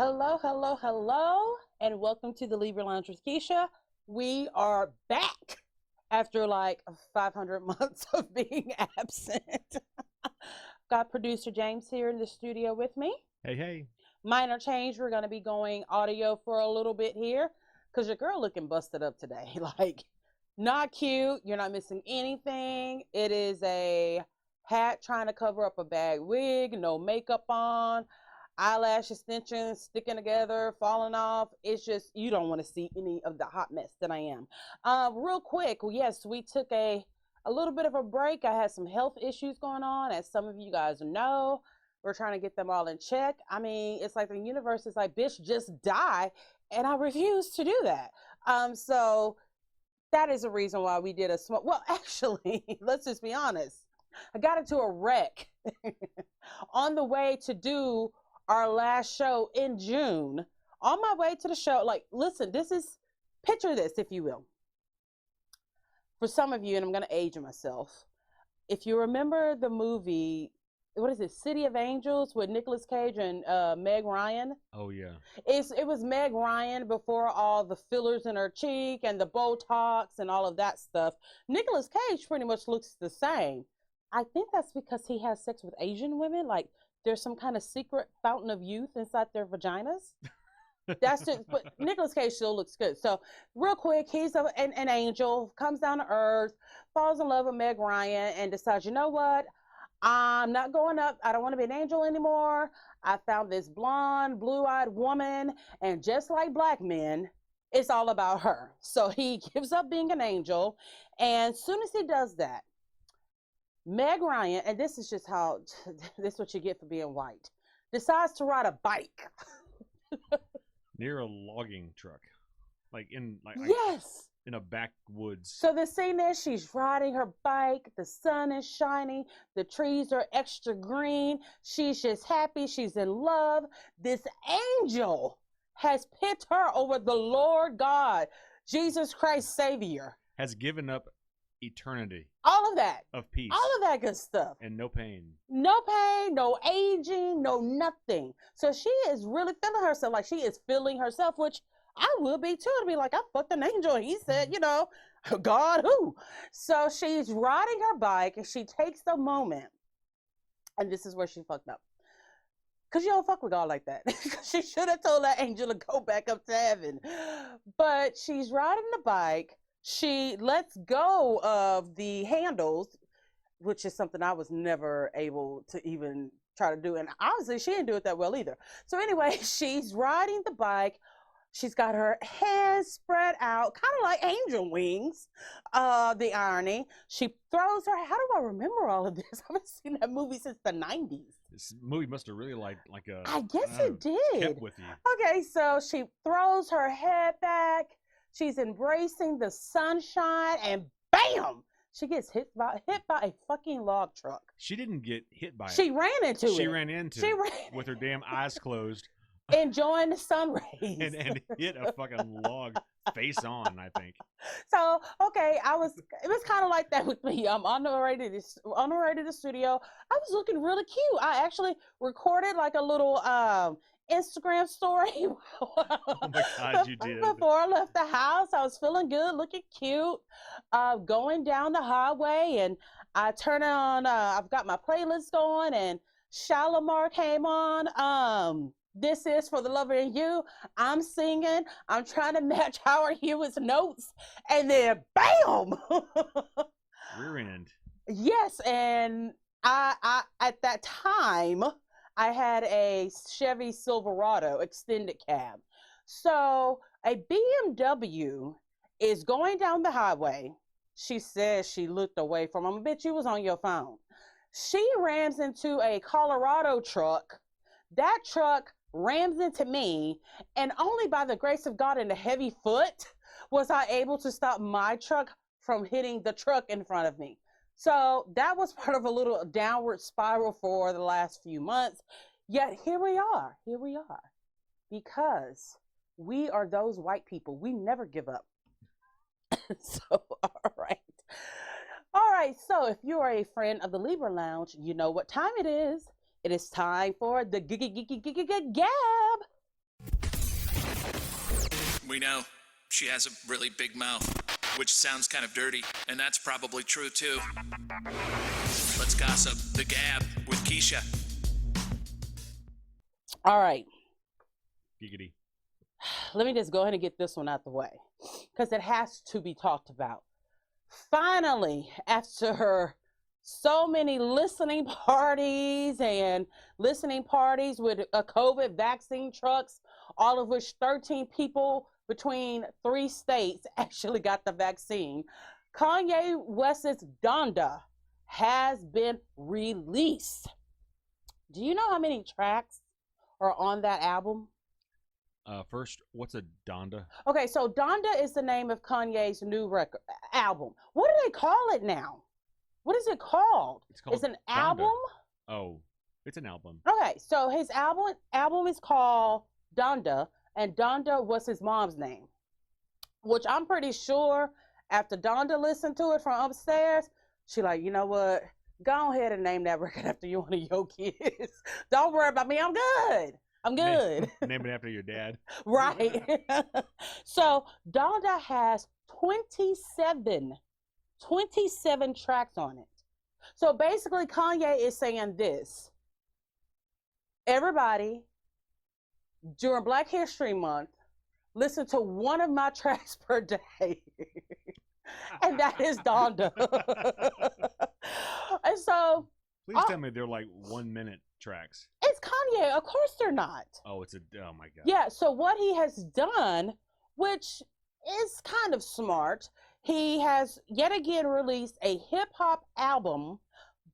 Hello, hello, hello, and welcome to the Libra Lounge with Keisha. We are back after like 500 months of being absent. Got producer James here in the studio with me. Hey, hey. Minor change, we're going to be going audio for a little bit here because your girl looking busted up today. Like, not cute. You're not missing anything. It is a hat trying to cover up a bad wig, no makeup on, eyelash extensions sticking together, falling off. It's just, you don't want to see any of the hot mess that I am. Real quick, yes, we took a little bit of a break. I had some health issues going on, as some of you guys know. We're trying to get them all in check. I mean, it's like the universe is like, bitch, just die. And I refuse to do that. So that is a reason why we did a small, well, actually, let's just be honest. I got into a wreck on the way to do our last show in June. On my way to the show, like, listen, picture this, if you will. For some of you, and I'm going to age myself, if you remember the movie, what is it, City of Angels with Nicolas Cage and Meg Ryan? Oh, yeah. It was Meg Ryan before all the fillers in her cheek and the Botox and all of that stuff. Nicolas Cage pretty much looks the same. I think that's because he has sex with Asian women. Like, there's some kind of secret fountain of youth inside their vaginas. That's just, but Nicolas Cage still looks good. So real quick, he's an angel, comes down to earth, falls in love with Meg Ryan, and decides, you know what? I'm not going up. I don't want to be an angel anymore. I found this blonde, blue-eyed woman, and just like black men, it's all about her. So he gives up being an angel, and as soon as he does that, Meg Ryan, and this is just how, this is what you get for being white, decides to ride a bike. Near a logging truck. Yes. In a backwoods. So the scene is she's riding her bike, the sun is shining, the trees are extra green, she's just happy, she's in love. This angel has picked her over the Lord God, Jesus Christ Savior. Has given up eternity. All of that. Of peace. All of that good stuff. And no pain. No pain, no aging, no nothing. So she is really feeling herself, like she is feeling herself, which I will be too, to be like, I fucked an angel. He said, you know, God who? So she's riding her bike and she takes the moment, and this is where she fucked up. Because you don't fuck with God like that. She should have told that angel to go back up to heaven. But she's riding the bike. She lets go of the handles, which is something I was never able to even try to do. And obviously she didn't do it that well either. So anyway, she's riding the bike. She's got her hands spread out, kind of like angel wings, the irony. She throws her, how do I remember all of this? I haven't seen that movie since the 90s. This movie must have really like a... I guess it did. Kept with you. Okay, so she throws her head back. She's embracing the sunshine, and bam! She gets hit by a fucking log truck. She didn't get hit by it. She ran into it. She ran into it with her damn eyes closed. Enjoying the sun rays. and hit a fucking log face on, I think. So, okay, it was kind of like that with me. I'm on the way to the studio. I was looking really cute. I actually recorded like a little Instagram story. Oh my God, you did. Before I left the house, I was feeling good, looking cute, going down the highway, and I turn on, I've got my playlist going, and Shalimar came on. This is For the Lover in You. I'm singing. I'm trying to match Howard Hewitt's notes. And then, bam! Rear end. Yes, and I at that time, I had a Chevy Silverado extended cab. So a BMW is going down the highway. She says she looked away from him. Bitch, you was on your phone. She rams into a Colorado truck. That truck rams into me, and only by the grace of God and a heavy foot was I able to stop my truck from hitting the truck in front of me. So that was part of a little downward spiral for the last few months. Yet here we are, because we are those white people. We never give up. So, all right. So if you are a friend of the Libra Lounge, you know what time it is. It is time for the gab. We know she has a really big mouth, which sounds kind of dirty, and that's probably true too. Let's gossip. The Gab with Keisha. All right. Giggity. Let me just go ahead and get this one out the way because it has to be talked about. Finally, after so many listening parties with COVID vaccine trucks, all of which 13 people between 3 states actually got the vaccine, Kanye West's Donda has been released. Do you know how many tracks are on that album? First, what's a donda? Okay, so Donda is the name of Kanye's new record album. What do they call it now? What is it called? It's an Donda. album? Oh, it's an album. Okay, so his album is called Donda, and Donda was his mom's name, which I'm pretty sure after Donda listened to it from upstairs, she like, you know what? Go ahead and name that record after you one of your kids. Don't worry about me. I'm good. I'm good. Name it after your dad. Right. So Donda has 27 tracks on it. So basically Kanye is saying this. Everybody, during Black History Month, listen to one of my tracks per day. And that is Donda. And so Please tell me they're like 1 minute tracks. it's Kanye. Of course they're not. Oh, oh my God. Yeah, so what he has done, which is kind of smart, he has yet again released a hip-hop album,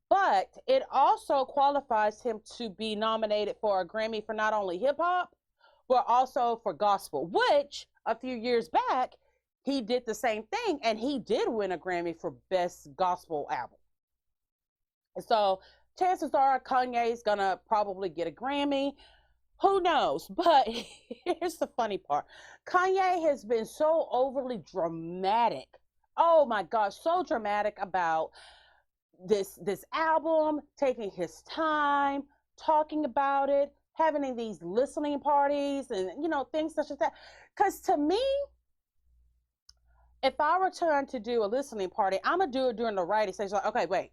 but it also qualifies him to be nominated for a Grammy for not only hip-hop, but also for gospel, which a few years back, he did the same thing, and he did win a Grammy for Best Gospel Album. So chances are Kanye's gonna probably get a Grammy. Who knows? But here's the funny part. Kanye has been so overly dramatic. Oh my gosh, so dramatic about this album, taking his time, talking about it, having these listening parties and things such as that. Because to me, if I return to do a listening party, I'm gonna do it during the writing stage. Like, okay, wait.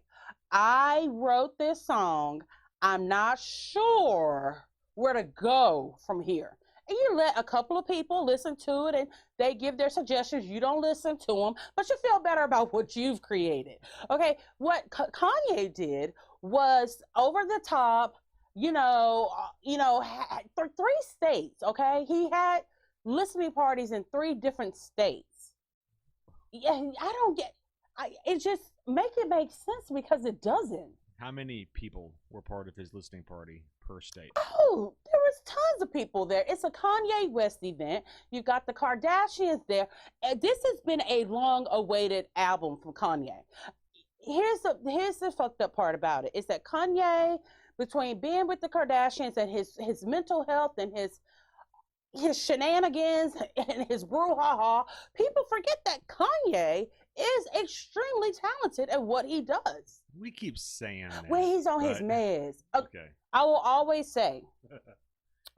I wrote this song. I'm not sure where to go from here. And you let a couple of people listen to it and they give their suggestions. You don't listen to them, but you feel better about what you've created. Okay, what Kanye did was over the top, for 3 states, okay? He had listening parties in 3 different states. Yeah, it just make sense because it doesn't. How many people were part of his listening party per state? Oh, there was tons of people there. It's a Kanye West event. You got the Kardashians there. And this has been a long-awaited album from Kanye. Here's the fucked up part about it. Is that Kanye, between being with the Kardashians and his mental health and his shenanigans and his brouhaha, people forget that Kanye is extremely talented at what he does. We keep saying that. When he's on his meds. Okay. I will always say,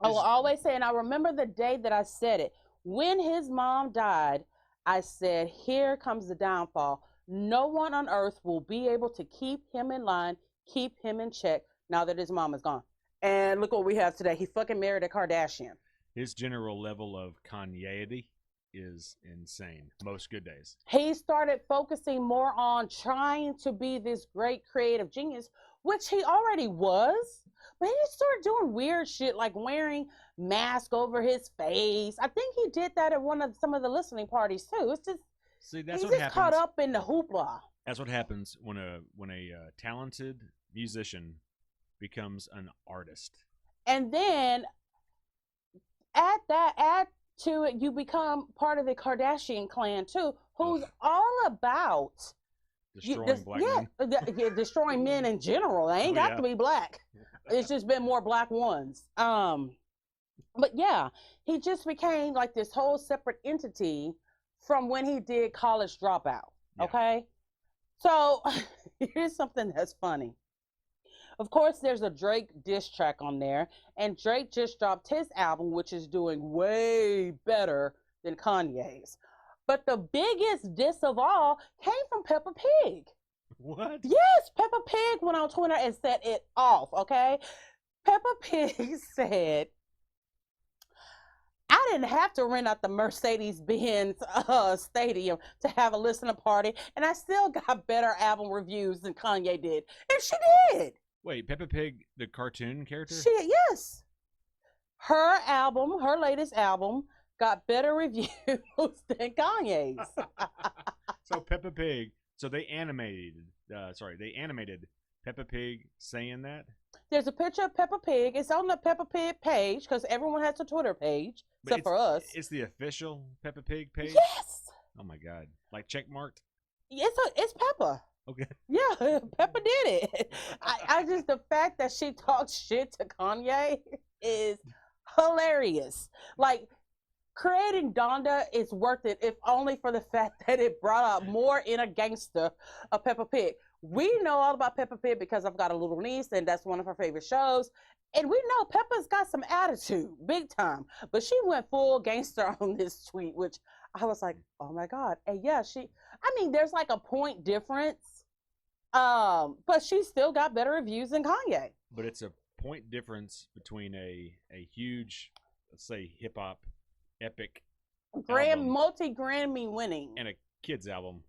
and I remember the day that I said it. When his mom died, I said, here comes the downfall. No one on earth will be able to keep him in line, keep him in check now that his mom is gone. And look what we have today. He fucking married a Kardashian. His general level of Kanye-ity is insane. Most good days. He started focusing more on trying to be this great creative genius, which he already was. But he started doing weird shit like wearing mask over his face. I think he did that at some of the listening parties too. It's just that's he's what just happens. caught up in the hoopla. That's what happens when a talented musician becomes an artist. And then add to it, you become part of the Kardashian clan too, who's all about destroying black men. Destroying men in general. They ain't got to be black. It's just been more black ones. But yeah, he just became like this whole separate entity from when he did College Dropout. Okay, so here's something that's funny. Of course, there's a Drake diss track on there, and Drake just dropped his album, which is doing way better than Kanye's. But the biggest diss of all came from Peppa Pig. What? Yes, Peppa Pig went on Twitter and set it off, okay? Peppa Pig said, I didn't have to rent out the Mercedes-Benz stadium to have a listening party, and I still got better album reviews than Kanye did. And she did. Wait, Peppa Pig, the cartoon character? Yes. Her album, her latest album, got better reviews than Kanye's. So Peppa Pig, so they animated Peppa Pig saying that? There's a picture of Peppa Pig. It's on the Peppa Pig page because everyone has a Twitter page, except for us. It's the official Peppa Pig page? Yes. Oh my God. Like check marked? It's Peppa. Okay. Yeah, Peppa did it. I just, the fact that she talks shit to Kanye is hilarious. Like, creating Donda is worth it, if only for the fact that it brought out more inner gangster of Peppa Pig. We know all about Peppa Pig because I've got a little niece, and that's one of her favorite shows. And we know Peppa's got some attitude, big time. But she went full gangster on this tweet, which I was like, oh my God. And yeah, there's like a point difference. But she still got better reviews than Kanye. But it's a point difference between a huge, let's say, hip hop epic multi-Grammy winning and a kids album.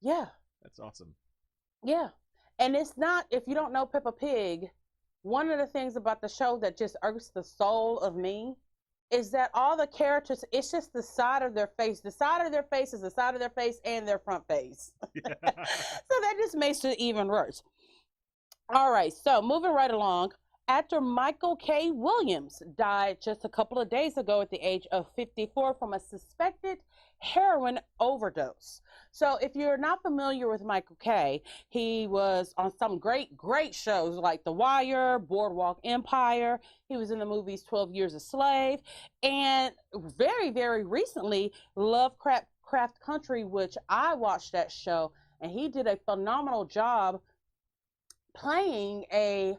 Yeah. That's awesome. Yeah. And it's not, if you don't know Peppa Pig, one of the things about the show that just irks the soul of me is that all the characters, it's just the side of their face. The side of their face is the side of their face and their front face. Yeah. So that just makes it even worse. All right. So moving right along. Actor Michael K. Williams died just a couple of days ago at the age of 54 from a suspected heroin overdose. So if you're not familiar with Michael K., he was on some great shows like The Wire, Boardwalk Empire. He was in the movies 12 Years a Slave. And very, very recently, Lovecraft Country, which I watched that show, and he did a phenomenal job playing a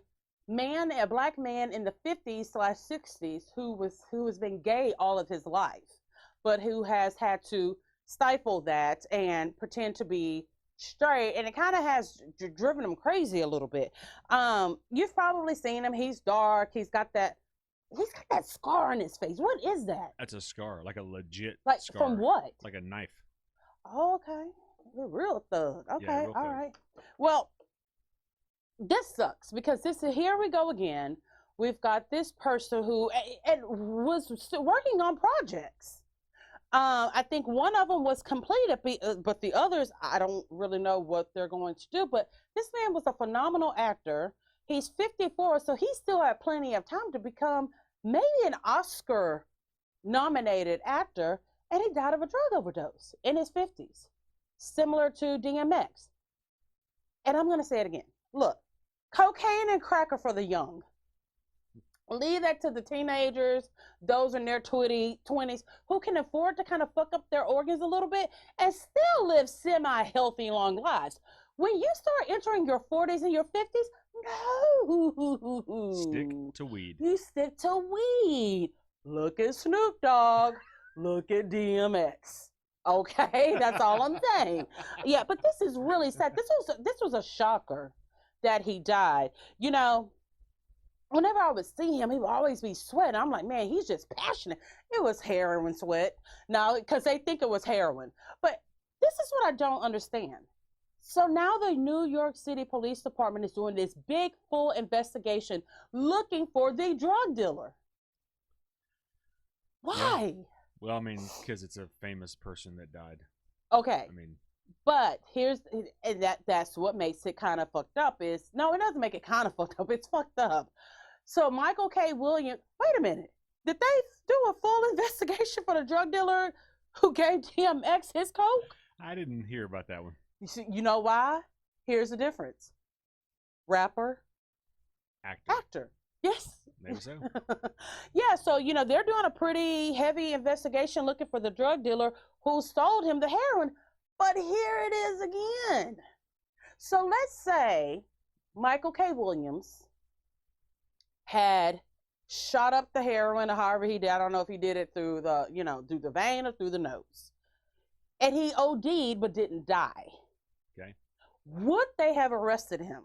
black man in the 50s/60s who has been gay all of his life, but who has had to stifle that and pretend to be straight, and it kind of has driven him crazy a little bit. You've probably seen him. He's dark. He's got that scar on his face. What is that? That's a scar, like a legit scar. From what? Like a knife. Oh, okay. You're a real thug. Okay, yeah, real all thug. Right. Well, this sucks because here we go again. We've got this person who was working on projects. I think one of them was completed, but the others, I don't really know what they're going to do. But this man was a phenomenal actor. He's 54, so he still had plenty of time to become maybe an Oscar-nominated actor, and he died of a drug overdose in his 50s, similar to DMX. And I'm going to say it again. Look. Cocaine and crack are for the young. Leave that to the teenagers, those in their 20s, who can afford to kind of fuck up their organs a little bit and still live semi-healthy, long lives. When you start entering your 40s and your 50s, no. Stick to weed. You stick to weed. Look at Snoop Dogg. Look at DMX. Okay, that's all I'm saying. Yeah, but this is really sad. This was a shocker that he died. You know, whenever I would see him, he would always be sweating. I'm like, man, he's just passionate. It was heroin sweat. No, because they think it was heroin. But this is what I don't understand. So now the New York City Police Department is doing this big, full investigation looking for the drug dealer. Why? Yeah. Well, I mean, because it's a famous person that died. Okay. I mean, but that's what makes it kind of fucked up it doesn't make it kind of fucked up. It's fucked up. So Michael K. Williams, wait a minute. Did they do a full investigation for the drug dealer who gave DMX his coke? I didn't hear about that one. You know why? Here's the difference. Rapper. Actor. Yes. Maybe so. Yeah, so, they're doing a pretty heavy investigation looking for the drug dealer who sold him the heroin. But here it is again. So let's say Michael K. Williams had shot up the heroin, or however he did. I don't know if he did it through the, through the vein or through the nose. And he OD'd but didn't die. Okay. Would they have arrested him?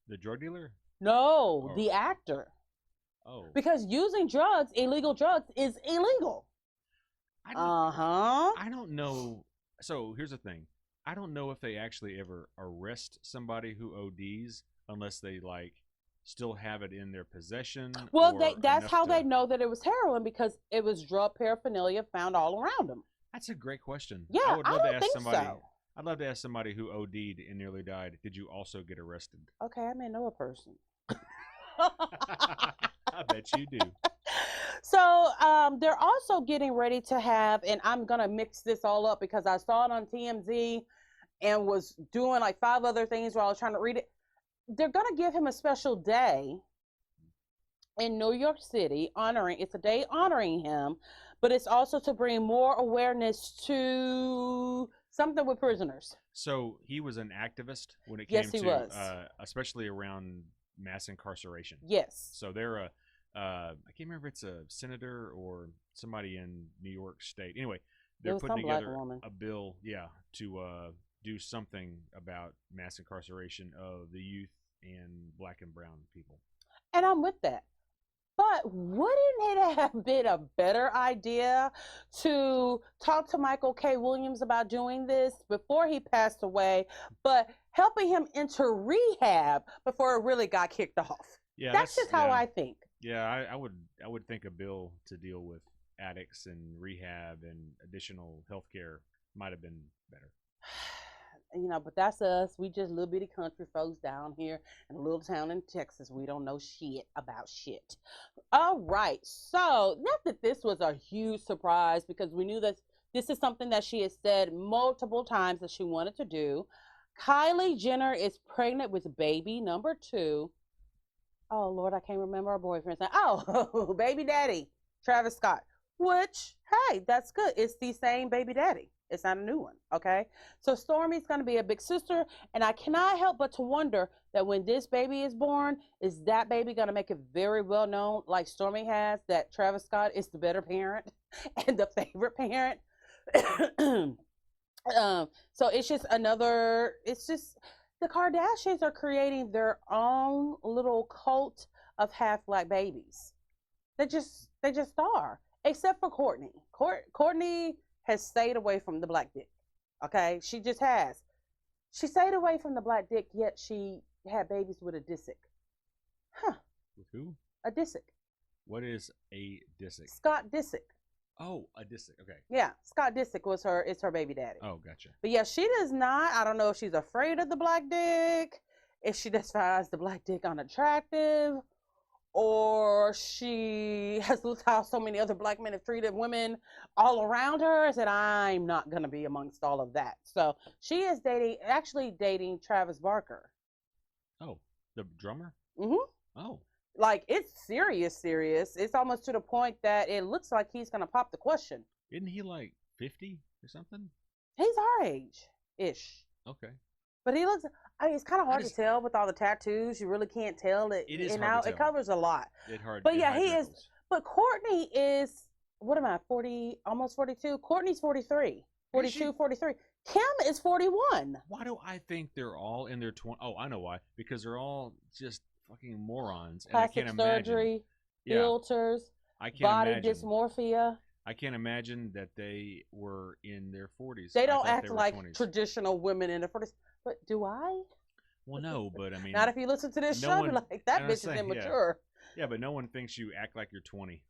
The drug dealer? No, the actor. Oh. Because using drugs, illegal drugs, is illegal. I don't know. So here's the thing. I don't know if they actually ever arrest somebody who ODs unless they like still have it in their possession. Well, that's how they know that it was heroin, because it was drug paraphernalia found all around them. That's a great question. Yeah, I would love to ask think somebody. so. I'd love to ask somebody who OD'd and nearly died. Did you also get arrested? Okay, I may know a person. I bet you do. So they're also getting ready to have, and I'm going to mix this all up because I saw it on TMZ and was doing like 5 other things while I was trying to read it. They're going to give him a special day in New York City it's a day honoring him, but it's also to bring more awareness to something with prisoners. So he was an activist when it came Yes, he to, was. Especially around mass incarceration. Yes. So they're I can't remember if it's a senator or somebody in New York State. Anyway, they're putting together a bill, to do something about mass incarceration of the youth and black and brown people. And I'm with that. But wouldn't it have been a better idea to talk to Michael K. Williams about doing this before he passed away, but helping him into rehab before it really got kicked off? Yeah, that's just how I think. Yeah, I would think a bill to deal with addicts and rehab and additional health care might have been better. But that's us. We just little bitty country folks down here in a little town in Texas. We don't know shit about shit. All right. So, not that this was a huge surprise, because we knew that this is something that she has said multiple times that she wanted to do. Kylie Jenner is pregnant with baby number 2. Oh, Lord, I can't remember her boyfriend's name. Oh, baby daddy, Travis Scott. Which, hey, that's good. It's the same baby daddy. It's not a new one, okay? So Stormi's going to be a big sister, and I cannot help but to wonder that when this baby is born, is that baby going to make it very well known, like Stormi has, that Travis Scott is the better parent and the favorite parent? So it's just the Kardashians are creating their own little cult of half black babies. They just are, except for Courtney. Courtney has stayed away from the black dick. Okay, she just has. She stayed away from the black dick, yet she had babies with a Disick. Huh? With who? A Disick. What is a Disick? Scott Disick. Oh, a Disick. Okay. Yeah, Scott Disick is her baby daddy. Oh, gotcha. But yeah, she does not. I don't know if she's afraid of the black dick, if she just finds the black dick unattractive, or she has looked how so many other black men have treated women all around her and said, I'm not going to be amongst all of that. So she is dating Travis Barker. Oh, the drummer? Mm-hmm. Oh. Like, it's serious. It's almost to the point that it looks like he's going to pop the question. Isn't he like 50 or something? He's our age-ish. Okay. But he looks, it's kind of hard to tell with all the tattoos. You really can't tell it. It is hard to tell. It covers a lot. But yeah, he is. But Courtney is, what am I, 40, almost 42? Courtney's 43, 42, 43. Kim is 41. Why do I think they're all in their 20s? Oh, I know why. Because they're all just fucking morons. Plastic surgery, filters, body dysmorphia. I can't imagine that they were in their 40s. They don't act like 20s. Traditional women in their 40s. But do I? Well, no, but I mean... Not if you listen to this show, like, that bitch is immature. Yeah, but no one thinks you act like you're 20.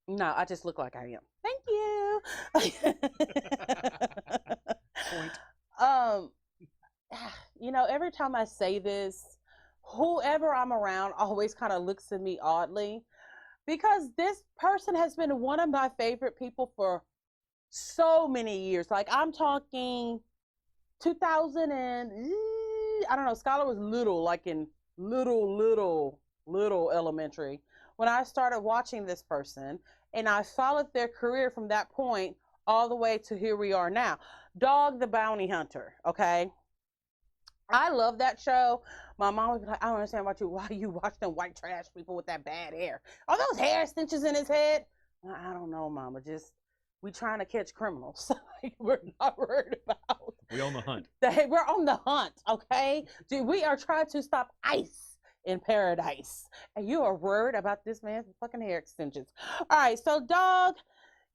No, I just look like I am. Thank you. Point. Every time I say this, whoever I'm around always kind of looks at me oddly, because this person has been one of my favorite people for so many years. Like, I'm talking 2000 and I don't know, Skylar was little, like in little elementary when I started watching this person, and I followed their career from that point all the way to here we are now. Dog the Bounty Hunter, okay? I love that show, My mom would be like, I don't understand why you watch them white trash people with that bad hair. Are those hair extensions in his head? I don't know, Mama. Just, we trying to catch criminals. We're not worried about. We on the hunt. We're on the hunt, okay? Dude, we are trying to stop ICE in paradise. And you are worried about this man's fucking hair extensions. All right, so Dog,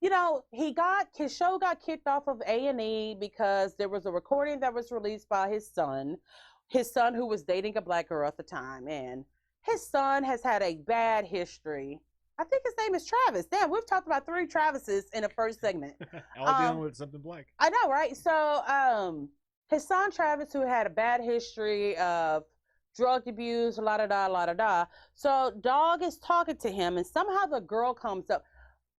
you know, his show got kicked off of A&E because there was a recording that was released by his son who was dating a black girl at the time. And his son has had a bad history. I think his name is Travis. Damn, we've talked about 3 Travises in the first segment. All dealing with something black. I know, right? So his son Travis, who had a bad history of drug abuse, la-da-da. So Dog is talking to him, and somehow the girl comes up.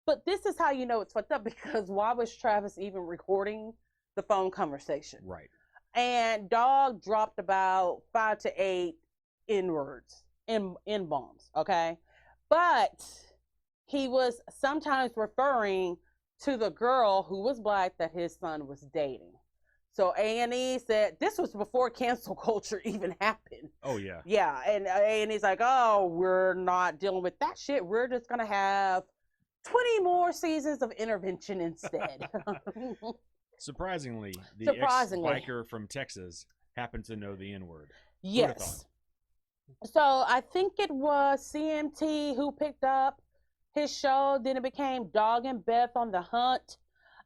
But this is how you know it's fucked up, because why was Travis even recording the phone conversation? Right. And Dog dropped about 5 to 8 N-words, N-bombs, okay? But he was sometimes referring to the girl who was black that his son was dating. So A&E said, this was before cancel culture even happened. Oh, yeah. Yeah, and A&E's like, oh, we're not dealing with that shit. We're just going to have 20 more seasons of intervention instead. Surprisingly, the ex-biker from Texas happened to know the N-word. Yes. So I think it was CMT who picked up his show. Then it became Dog and Beth on the Hunt.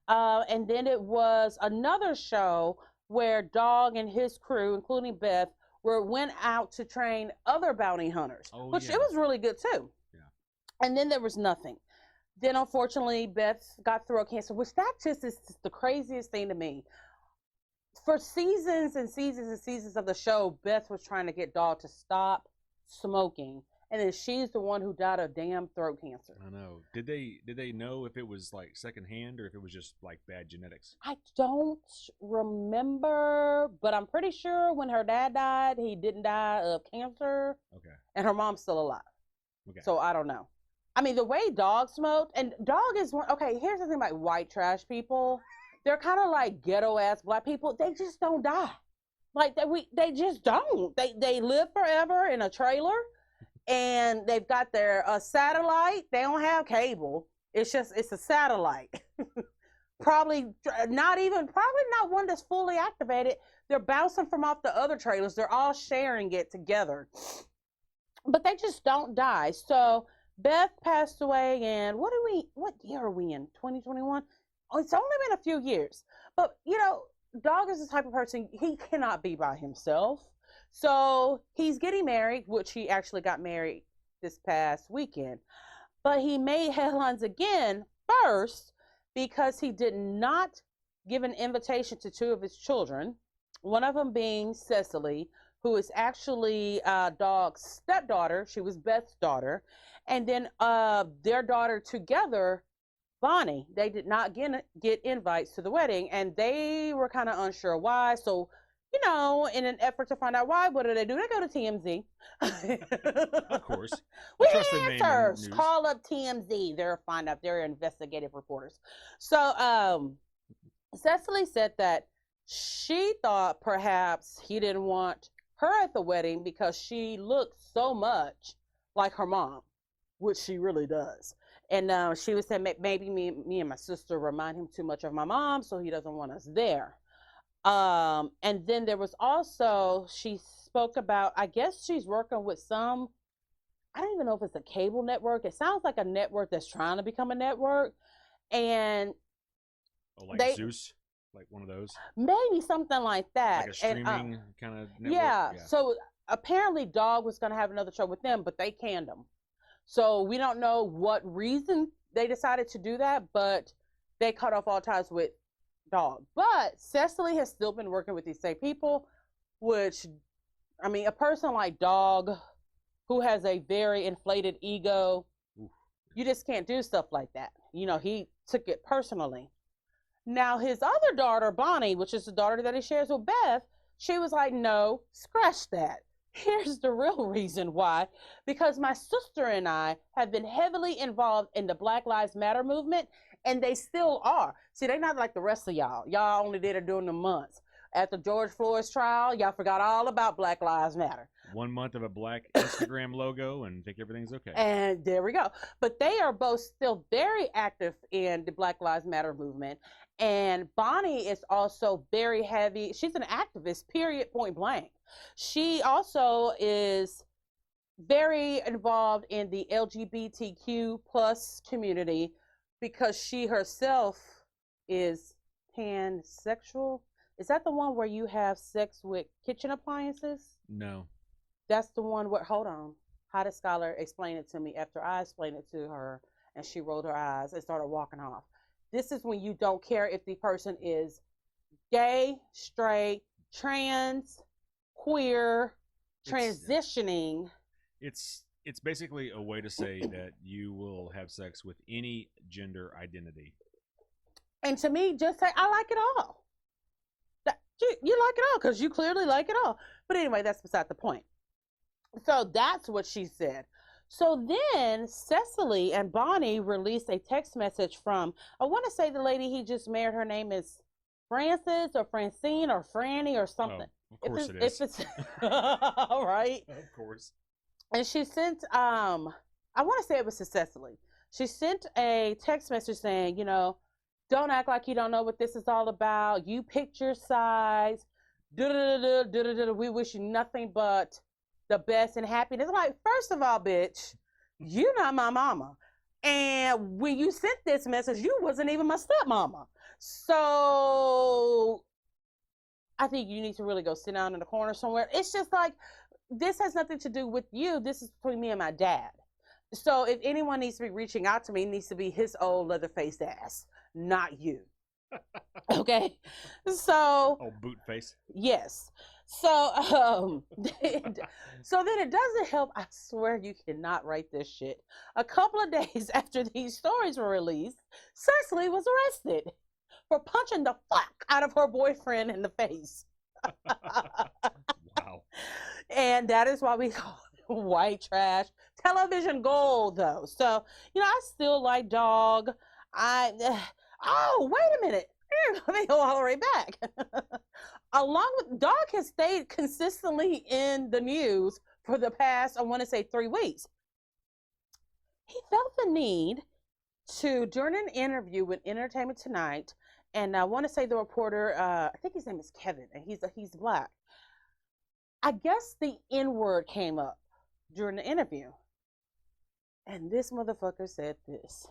And then it was another show where Dog and his crew, including Beth, went out to train other bounty hunters, which it was really good too. Yeah. And then there was nothing. Then unfortunately, Beth got throat cancer, which that just is the craziest thing to me. For seasons and seasons and seasons of the show, Beth was trying to get Dog to stop smoking, and then she's the one who died of damn throat cancer. I know. Did they know if it was like secondhand or if it was just like bad genetics? I don't remember, but I'm pretty sure when her dad died, he didn't die of cancer. Okay. And her mom's still alive. Okay. So I don't know. I mean, the way Dog smoked, and Dog is one. Okay, here's the thing about white trash people. They're kind of like ghetto ass black people. They just don't die. Like they just don't. They live forever in a trailer, and they've got their satellite. They don't have cable. It's a satellite. Probably not one that's fully activated. They're bouncing from off the other trailers. They're all sharing it together, but they just don't die. So Beth passed away in what year are we in? 2021. Oh, it's only been a few years, but you know, Dog is the type of person, he cannot be by himself. So he's getting married, which he actually got married this past weekend. But he made headlines again first because he did not give an invitation to 2 of his children, one of them being Cecily, who is actually Dog's stepdaughter. She was Beth's daughter. And then their daughter together, Bonnie. They did not get invites to the wedding, and they were kind of unsure why. So, you know, in an effort to find out why, what do? They go to TMZ. Of course. We answers. Call up TMZ. They'll find out. They're investigative reporters. So Cecily said that she thought perhaps he didn't want her at the wedding because she looked so much like her mom, which she really does. And she was saying maybe me and my sister remind him too much of my mom, so he doesn't want us there. And then there was also, she spoke about, I guess she's working with some, I don't even know if it's a cable network. It sounds like a network that's trying to become a network. And Zeus, like one of those? Maybe something like that. Like a streaming kind of network? Yeah. So apparently Dog was going to have another show with them, but they canned him. So we don't know what reason they decided to do that, but they cut off all ties with Dog. But Cecily has still been working with these same people, which, I mean, a person like Dog, who has a very inflated ego, you just can't do stuff like that. You know, he took it personally. Now, his other daughter, Bonnie, which is the daughter that he shares with Beth, she was like, no, scratch that. Here's the real reason why. Because my sister and I have been heavily involved in the Black Lives Matter movement, and they still are. See, they're not like the rest of y'all. Y'all only did it during the months. at the George Floyd's trial, y'all forgot all about Black Lives Matter. 1 month of a black Instagram logo and think everything's okay. And there we go. But they are both still very active in the Black Lives Matter movement. And Bonnie is also very heavy. She's an activist, period, point blank. She also is very involved in the LGBTQ plus community because she herself is pansexual. Is that the one where you have sex with kitchen appliances? No. That's the one where, hold on. How did Scholar explain it to me after I explained it to her and she rolled her eyes and started walking off? This is when you don't care if the person is gay, straight, trans, queer, transitioning. It's basically a way to say that you will have sex with any gender identity. And to me, just say, I like it all. You like it all because you clearly like it all. But anyway, that's beside the point. So that's what she said. So then Cecily and Bonnie released a text message from, I want to say the lady he just married, her name is Frances or Francine or Franny or something. Oh, of course it is. If it's right? Of course. And she sent, I want to say it was to Cecily. She sent a text message saying, you know, don't act like you don't know what this is all about. You picked your size. We wish you nothing but the best and happiness. I'm like, first of all, bitch, you're not my mama. And when you sent this message, you wasn't even my stepmama. So I think you need to really go sit down in the corner somewhere. It's just like, this has nothing to do with you. This is between me and my dad. So if anyone needs to be reaching out to me, it needs to be his old leather-faced ass, not you. Okay? So... Oh, boot face. Yes. So, so then it doesn't help. I swear you cannot write this shit. A couple of days after these stories were released, Cecily was arrested for punching the fuck out of her boyfriend in the face. Wow. And that is why we call it white trash. Television gold, though. So, you know, I still like Dog. Oh, wait a minute. Let me go all the way back. Along with Dog has stayed consistently in the news for the past, I want to say 3 weeks. He felt the need to, during an interview with Entertainment Tonight, and I want to say the reporter, I think his name is Kevin, and he's black. I guess the N-word came up during the interview. And this motherfucker said this.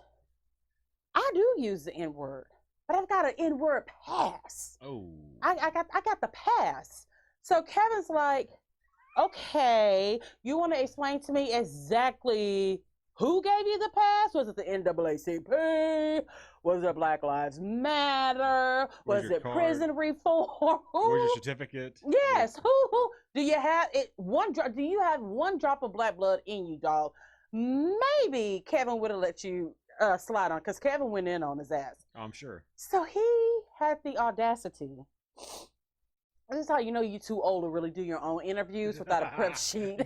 I do use the N-word, but I've got an N-word pass. Oh. I got the pass. So Kevin's like, okay, you want to explain to me exactly who gave you the pass? Was it the NAACP? Was it Black Lives Matter? Was it prison reform? Where's your certificate? Yes. Who? Do you have it? Do you have one drop of black blood in you, dog? Maybe Kevin would have let you slide on, because Kevin went in on his ass. I'm sure. So he had the audacity. This is how you know you're too old to really do your own interviews without a prep sheet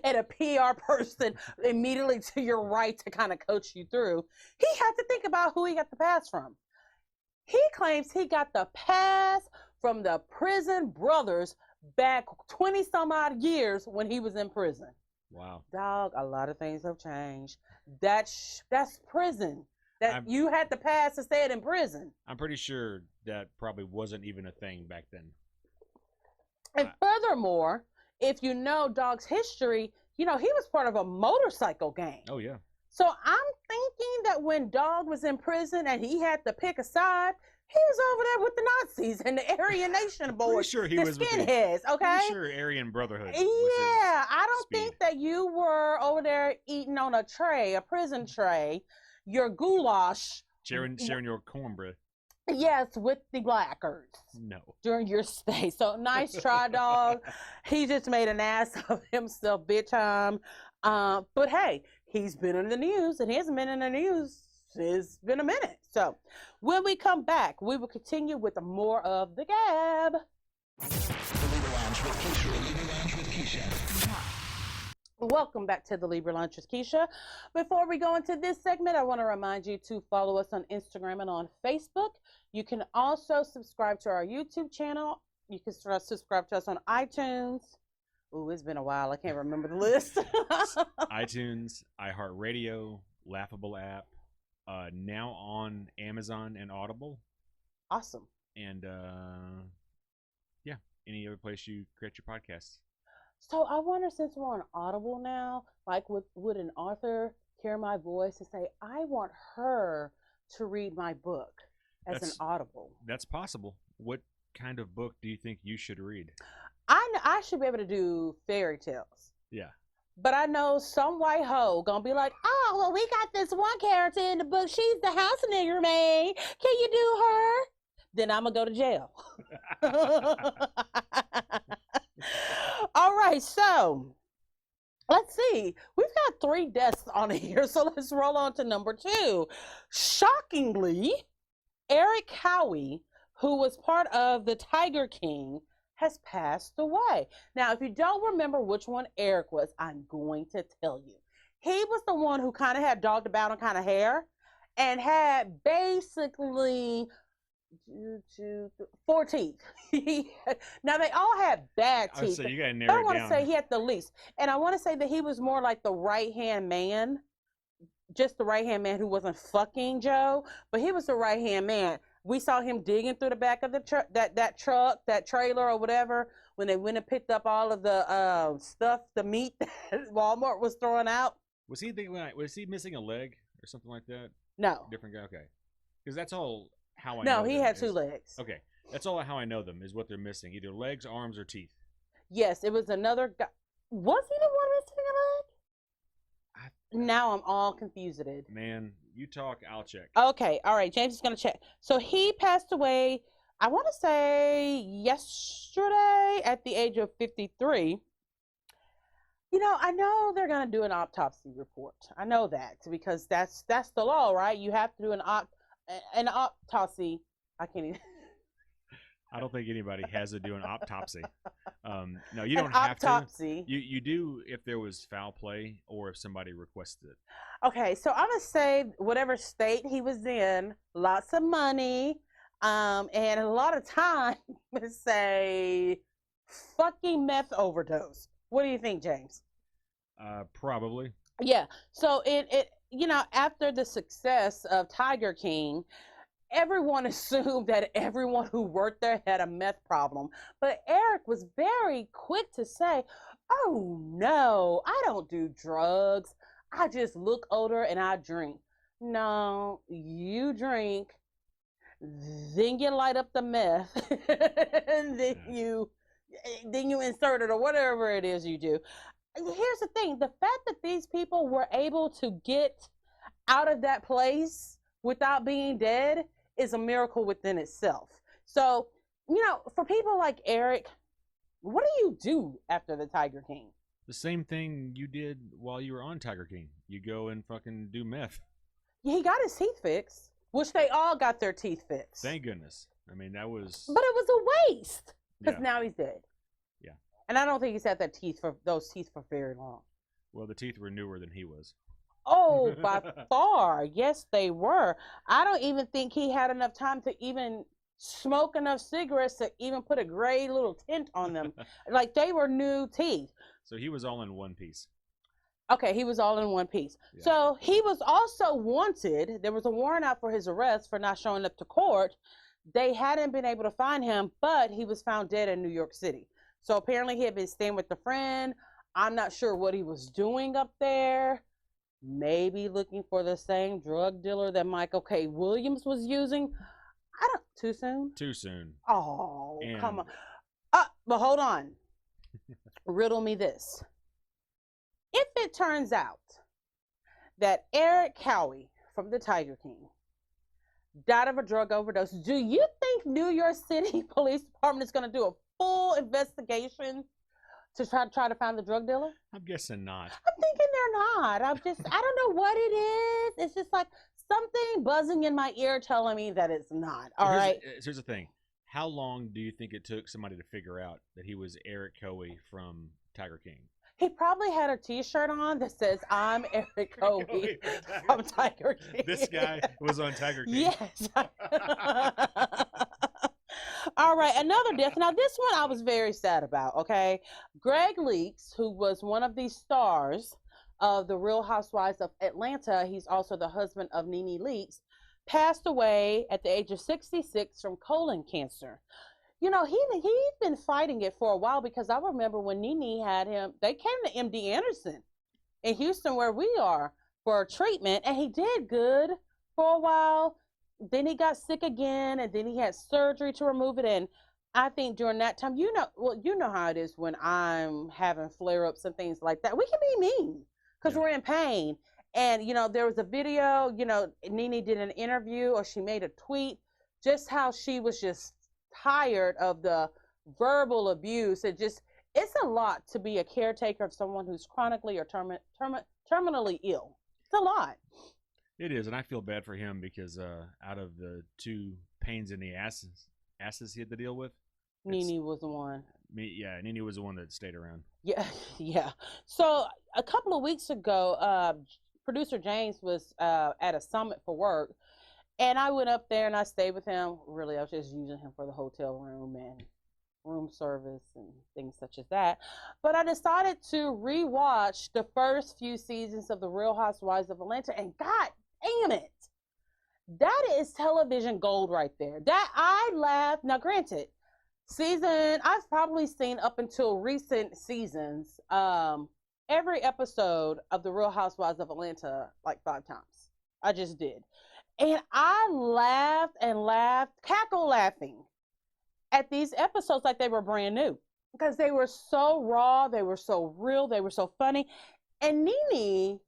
and a PR person immediately to your right to kind of coach you through. He had to think about who he got the pass from. He claims he got the pass from the prison brothers back 20 some odd years when he was in prison. Wow. Dog, a lot of things have changed. That's prison. You had the pass to stay in prison. I'm pretty sure that probably wasn't even a thing back then. And furthermore, if you know Dog's history, you know, he was part of a motorcycle gang. Oh, yeah. So I'm thinking that when Dog was in prison and he had to pick a side, he was over there with the Nazis and the Aryan Nation boys, sure he the was skinheads, okay? Pretty sure Aryan Brotherhood. Yeah, I don't think that you were over there eating on a tray, a prison tray, your goulash. Sharing your cornbread. Yes, with the blackers. No. During your stay. So nice try, Dog. He just made an ass of himself big time. But hey, he's been in the news, and he hasn't been in the news. It's been a minute. So when we come back, we will continue with more of the Gab. The Libra Lounge with Keisha. The Libra Lounge with Keisha. Welcome back to the Libra Lounge with Keisha. Before we go into this segment, I want to remind you to follow us on Instagram and on Facebook. You can also subscribe to our YouTube channel You can subscribe to us on iTunes. Ooh, it's been a while. I can't remember the list. iTunes, iHeartRadio, Laughable app, now on Amazon and Audible. Awesome. And yeah, any other place you create your podcasts. So I wonder, since we're on Audible now, like would an author hear my voice and say, I want her to read my book as an Audible? That's possible. What kind of book do you think you should read? I should be able to do fairy tales. Yeah. But I know some white hoe gonna be like, oh, well, we got this one character in the book. She's the house nigger maid. Can you do her? Then I'm gonna go to jail. All right, so let's see. We've got 3 deaths on here, so let's roll on to number 2. Shockingly, Eric Howie, who was part of the Tigerking, has passed away. Now, if you don't remember which one Eric was, I'm going to tell you. He was the one who kind of had dogged about on kind of hair and had basically 4 teeth. Now, they all had bad teeth. So you gotta narrow it down. I want to say he had the least. And I want to say that he was more like the right-hand man, just the right-hand man who wasn't fucking Joe, but he was the right-hand man. We saw him digging through the back of the truck, that trailer or whatever, when they went and picked up all of the stuff, the meat that Walmart was throwing out. Was he missing a leg or something like that? No. Different guy? Okay. Because that's all how I No, know he had 2 legs. Okay. That's all how I know them, is what they're missing. Either legs, arms, or teeth. Yes, it was another guy. Was he the one missing a leg? Now I'm all confused. Man, you talk, I'll check. Okay, all right, James is going to check. So he passed away, I want to say yesterday at the age of 53. You know, I know they're going to do an autopsy report. I know that because that's the law, right? You have to do an autopsy. I can't even. I don't think anybody has to do an autopsy. No, you don't An have autopsy. to. You do if there was foul play or if somebody requested it. Okay, so I'm gonna say whatever state he was in, lots of money, and a lot of time. I'm gonna say fucking meth overdose. What do you think, James? Probably. Yeah. So it after the success of Tigerking, everyone assumed that everyone who worked there had a meth problem. But Eric was very quick to say, oh, no, I don't do drugs. I just look older and I drink. No, you drink, then you light up the meth, and then you insert it or whatever it is you do. Here's the thing. The fact that these people were able to get out of that place without being dead is a miracle within itself. So, for people like Eric, what do you do after the Tigerking? The same thing you did while you were on Tigerking. You go and fucking do meth. Yeah, he got his teeth fixed, which they all got their teeth fixed. Thank goodness. I mean, that was... But it was a waste, because now he's dead. Yeah. And I don't think he's had those teeth for very long. Well, the teeth were newer than he was. Oh, by far. Yes, they were. I don't even think he had enough time to even smoke enough cigarettes to even put a gray little tint on them. Like, they were new teeth. So he was all in one piece. Okay, he was all in one piece. Yeah. So he was also wanted. There was a warrant out for his arrest for not showing up to court. They hadn't been able to find him, but he was found dead in New York City. So apparently he had been staying with a friend. I'm not sure what he was doing up there. Maybe looking for the same drug dealer that Michael K. Williams was using. Too soon? Too soon. Oh, come on. But hold on. Riddle me this. If it turns out that Eric Howie from the Tigerking died of a drug overdose, do you think New York City Police Department is going to do a full investigation to try to find the drug dealer? I'm guessing not. I'm thinking they're not. I don't know what it is. It's just like something buzzing in my ear telling me that it's not. All right. Here's the thing. How long do you think it took somebody to figure out that he was Eric Howie from Tigerking? He probably had a T-shirt on that says, I'm Eric Howie from Tigerking. This guy was on Tigerking. Yes. All right, another death. Now, this one I was very sad about, okay? Greg Leakes, who was one of the stars of The Real Housewives of Atlanta, he's also the husband of Nene Leakes, passed away at the age of 66 from colon cancer. You know, he'd been fighting it for a while, because I remember when Nene had him, they came to MD Anderson in Houston, where we are, for treatment, and he did good for a while. Then he got sick again, and then he had surgery to remove it. And I think during that time, you know how it is when I'm having flare-ups and things like that. We can be mean because we're in pain. And, you know, there was a video, you know, Nene did an interview, or she made a tweet, just how she was just tired of the verbal abuse. It's a lot to be a caretaker of someone who's chronically or terminally ill. It's a lot. It is, and I feel bad for him because out of the two pains in the asses he had to deal with, Nene was the one. Nene was the one that stayed around. Yeah. So a couple of weeks ago, producer James was at a summit for work, and I went up there and I stayed with him. Really, I was just using him for the hotel room and room service and things such as that. But I decided to rewatch the first few seasons of The Real Housewives of Atlanta, and God damn it, that is television gold right there. That I laughed. Now, granted, I've probably seen up until recent seasons, every episode of The Real Housewives of Atlanta like 5 times. I just did. And I laughed and laughed, cackle laughing at these episodes like they were brand new, because they were so raw, they were so real, they were so funny. And Nene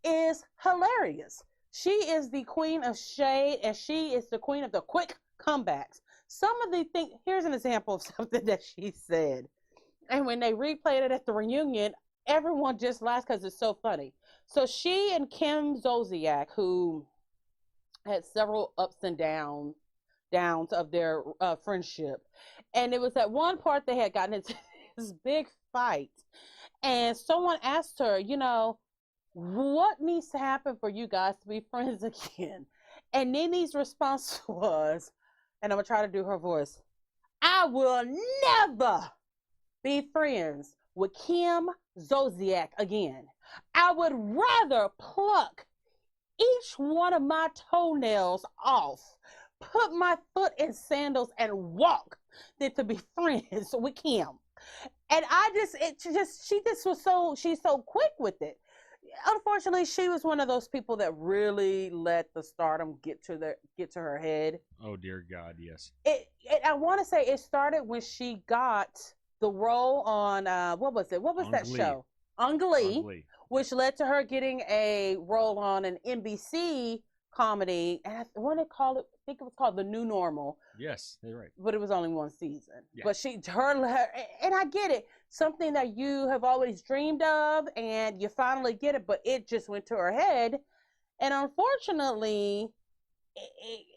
is hilarious. She is the queen of shade, and she is the queen of the quick comebacks. Some of the things, here's an example of something that she said. And when they replayed it at the reunion, everyone just laughed because it's so funny. So she and Kim Zolciak, who had several ups and downs of their friendship. And it was at one part they had gotten into this big fight. And someone asked her, you know, what needs to happen for you guys to be friends again? And Nene's response was, and I'm going to try to do her voice, I will never be friends with Kim Zolciak again. I would rather pluck each one of my toenails off, put my foot in sandals, and walk than to be friends with Kim. And she's so quick with it. Unfortunately, she was one of those people that really let the stardom get to her head. Oh dear God, yes. I want to say it started when she got the role on what was it? What was that show? On Glee, which led to her getting a role on an NBC comedy, and I think it was called The New Normal. Yes, you're right. But it was only one season. Yeah. But and I get it, something that you have always dreamed of, and you finally get it, but it just went to her head, and unfortunately,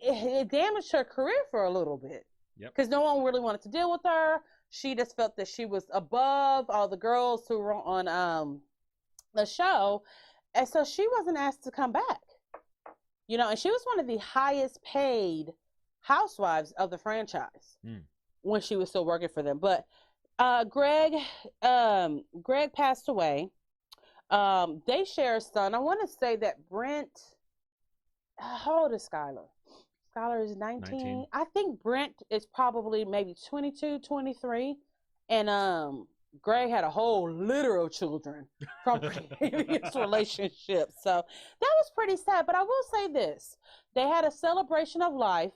it damaged her career for a little bit. Yep. Because no one really wanted to deal with her. She just felt that she was above all the girls who were on the show, and so she wasn't asked to come back. You know, and she was one of the highest paid housewives of the franchise when she was still working for them. But Greg passed away. They share a son. I want to say that Brent, how old is Skylar? Skylar is 19. I think Brent is probably maybe 22, 23. And Greg had a whole litter of children from previous relationships. So that was pretty sad. But I will say this. They had a celebration of life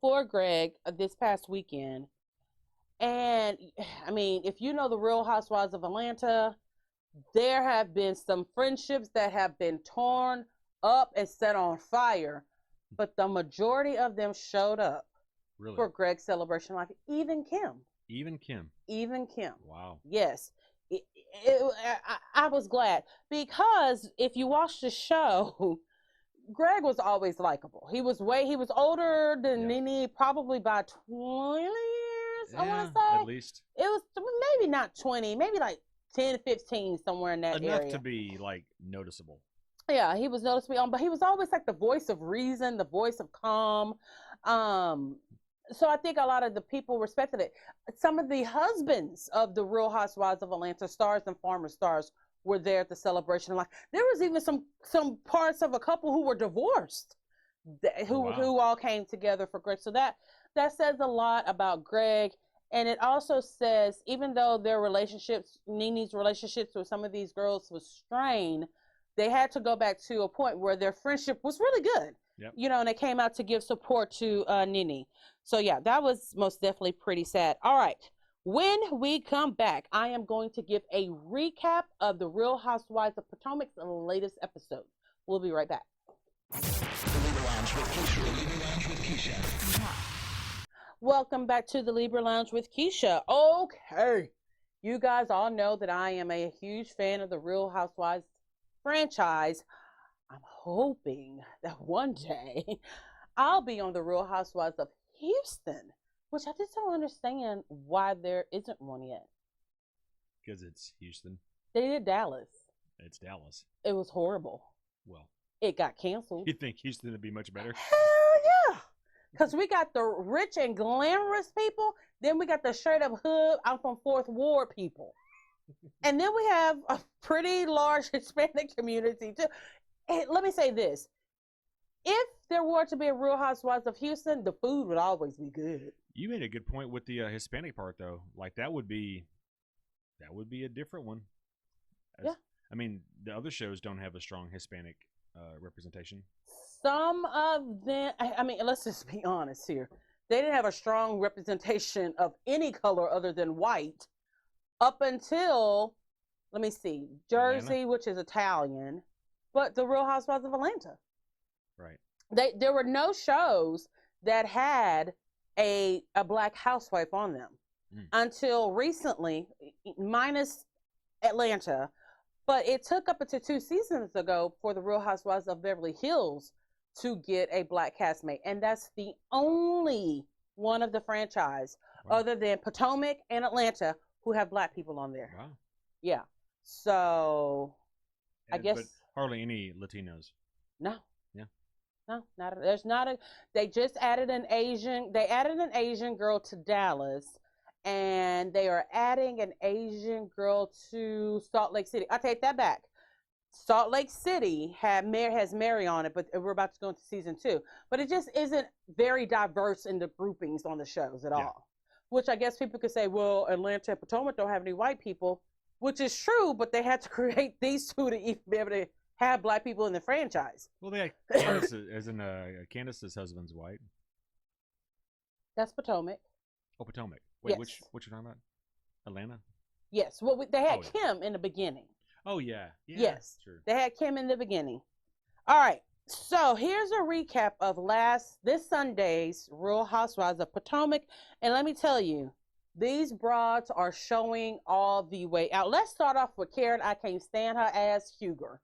for Greg this past weekend. And, I mean, if you know the Real Housewives of Atlanta, there have been some friendships that have been torn up and set on fire. But the majority of them showed up for Greg's celebration of life. Even Kim. Wow. Yes. I was glad, because if you watch the show, Greg was always likable. He was older than Nene, probably by 20 years, I want to say. At least. It was maybe not 20, maybe like 10, 15, somewhere in that area. Enough to be like noticeable. Yeah, he was noticeable, but he was always like the voice of reason, the voice of calm. so I think a lot of the people respected it. Some of the husbands of the Real Housewives of Atlanta stars and former stars were there at the celebration. Like there was even some parts of a couple who were divorced, who all came together for Greg. So that says a lot about Greg. And it also says, even though their relationships, Nene's relationships with some of these girls was strained, they had to go back to a point where their friendship was really good. Yep. You know, and they came out to give support to Nene. So yeah, that was most definitely pretty sad. All right. When we come back, I am going to give a recap of the Real Housewives of Potomac's latest episode. We'll be right back. The Libra Lounge with Keisha. The Libra Lounge with Keisha. Welcome back to the Libra Lounge with Keisha. Okay. You guys all know that I am a huge fan of the Real Housewives franchise. I'm hoping that one day I'll be on the Real Housewives of Houston, which I just don't understand why there isn't one yet. Because it's Houston. They did Dallas. It's Dallas. It was horrible. Well, it got canceled. You think Houston would be much better? Hell yeah. Because we got the rich and glamorous people. Then we got the straight up hood, I'm from Fourth Ward people. And then we have a pretty large Hispanic community too. And let me say this. If there were to be a Real Housewives of Houston, the food would always be good. You made a good point with the Hispanic part, though. Like, that would be a different one. Yeah. I mean, the other shows don't have a strong Hispanic representation. Some of them, I mean, let's just be honest here. They didn't have a strong representation of any color other than white up until, let me see, Jersey, Atlanta, which is Italian, but the Real Housewives of Atlanta. Right. There were no shows that had a black housewife on them until recently, minus Atlanta. But it took up until 2 seasons ago for the Real Housewives of Beverly Hills to get a black castmate. And that's the only one of the franchise other than Potomac and Atlanta who have black people on there. Wow. Yeah. So I guess. But hardly any Latinos. No. Yeah. No, there's not a, they just added an Asian girl to Dallas, and they are adding an Asian girl to Salt Lake City. I take that back. Salt Lake City has Mary on it, but we're about to go into season 2. But it just isn't very diverse in the groupings on the shows at all. Which I guess people could say, well, Atlanta and Potomac don't have any white people, which is true, but they had to create these two to even be able to have black people in the franchise. Well, they had Candace's husband's white. That's Potomac. Oh, Potomac. Wait, yes. Which you're talking about? Atlanta? Yes. Well, they had Kim in the beginning. Oh, yeah. Yes. Sure. They had Kim in the beginning. All right. So here's a recap of this Sunday's Real Housewives of Potomac. And let me tell you, these broads are showing all the way out. Let's start off with Karen. I can't stand her ass, Huger.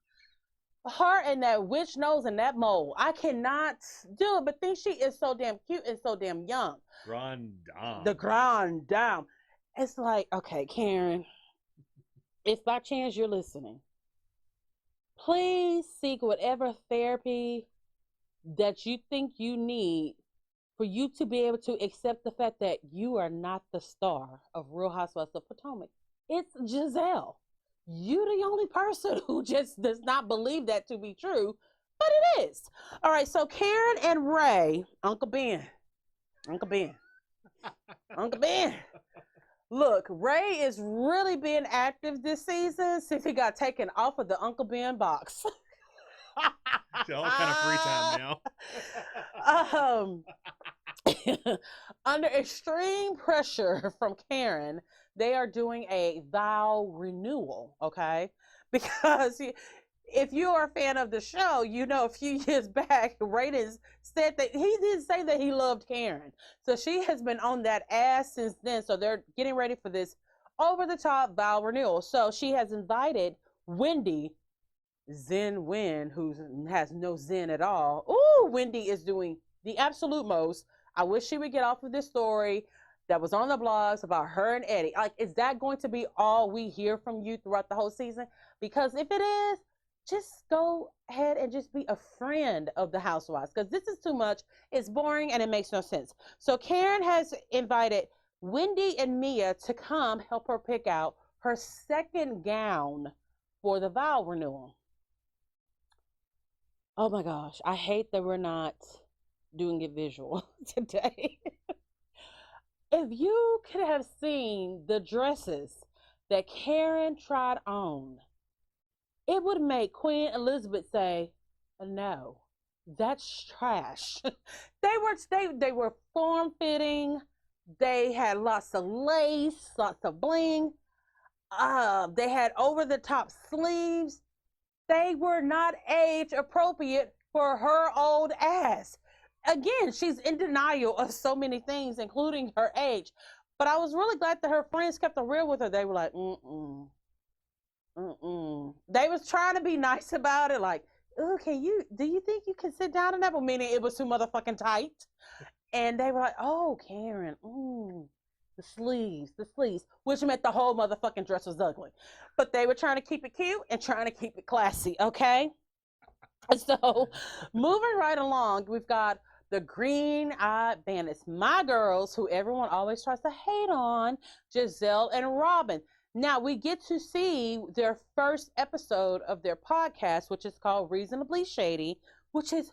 Her and that witch nose and that mole. I cannot do it, but think she is so damn cute and so damn young. Grand dame. The grand dame. It's like, okay, Karen, if by chance you're listening, please seek whatever therapy that you think you need for you to be able to accept the fact that you are not the star of Real Housewives of Potomac. It's Giselle. You're the only person who just does not believe that to be true, but it is. All right, so Karen and Ray, Uncle Ben. Look, Ray is really being active this season since he got taken off of the Uncle Ben box. All kind of free time now. Under extreme pressure from Karen, they are doing a vow renewal, okay? Because if you are a fan of the show, you know a few years back, Radens said that he did say that he loved Karen. So she has been on that ass since then. So they're getting ready for this over-the-top vow renewal. So she has invited Wendy, Zen Win, who has no Zen at all. Ooh, Wendy is doing the absolute most. I wish she would get off of this story that was on the blogs about her and Eddie. Like, is that going to be all we hear from you throughout the whole season? Because if it is, just go ahead and just be a friend of the Housewives, because this is too much. It's boring and it makes no sense. So Karen has invited Wendy and Mia to come help her pick out her second gown for the vow renewal. Oh my gosh, I hate that we're not doing it visual today. If you could have seen the dresses that Karen tried on, it would make Queen Elizabeth say, "No, that's trash." They were form fitting. They had lots of lace, lots of bling. They had over the top sleeves. They were not age appropriate for her old ass. Again, she's in denial of so many things, including her age. But I was really glad that her friends kept it real with her. They were like, They was trying to be nice about it, like, "Oh, do you think you can sit down in that?" Well, meaning it was too motherfucking tight. And they were like, "Oh, Karen, the sleeves," which meant the whole motherfucking dress was ugly. But they were trying to keep it cute and trying to keep it classy, okay? So, moving right along, we've got the green-eyed bandits, my girls, who everyone always tries to hate on, Giselle and Robin. Now, we get to see their first episode of their podcast, which is called Reasonably Shady, which is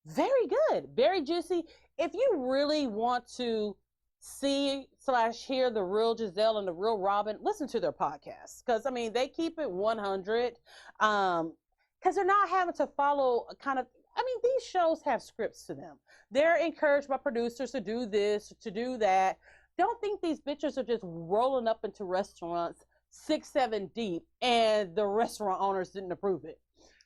very good, very juicy. If you really want to see/hear the real Giselle and the real Robin, listen to their podcast. Because, I mean, they keep it 100. Because they're not having to follow a kind of, I mean, these shows have scripts to them. They're encouraged by producers to do this, to do that. Don't think these bitches are just rolling up into restaurants 6, 7 deep and the restaurant owners didn't approve it.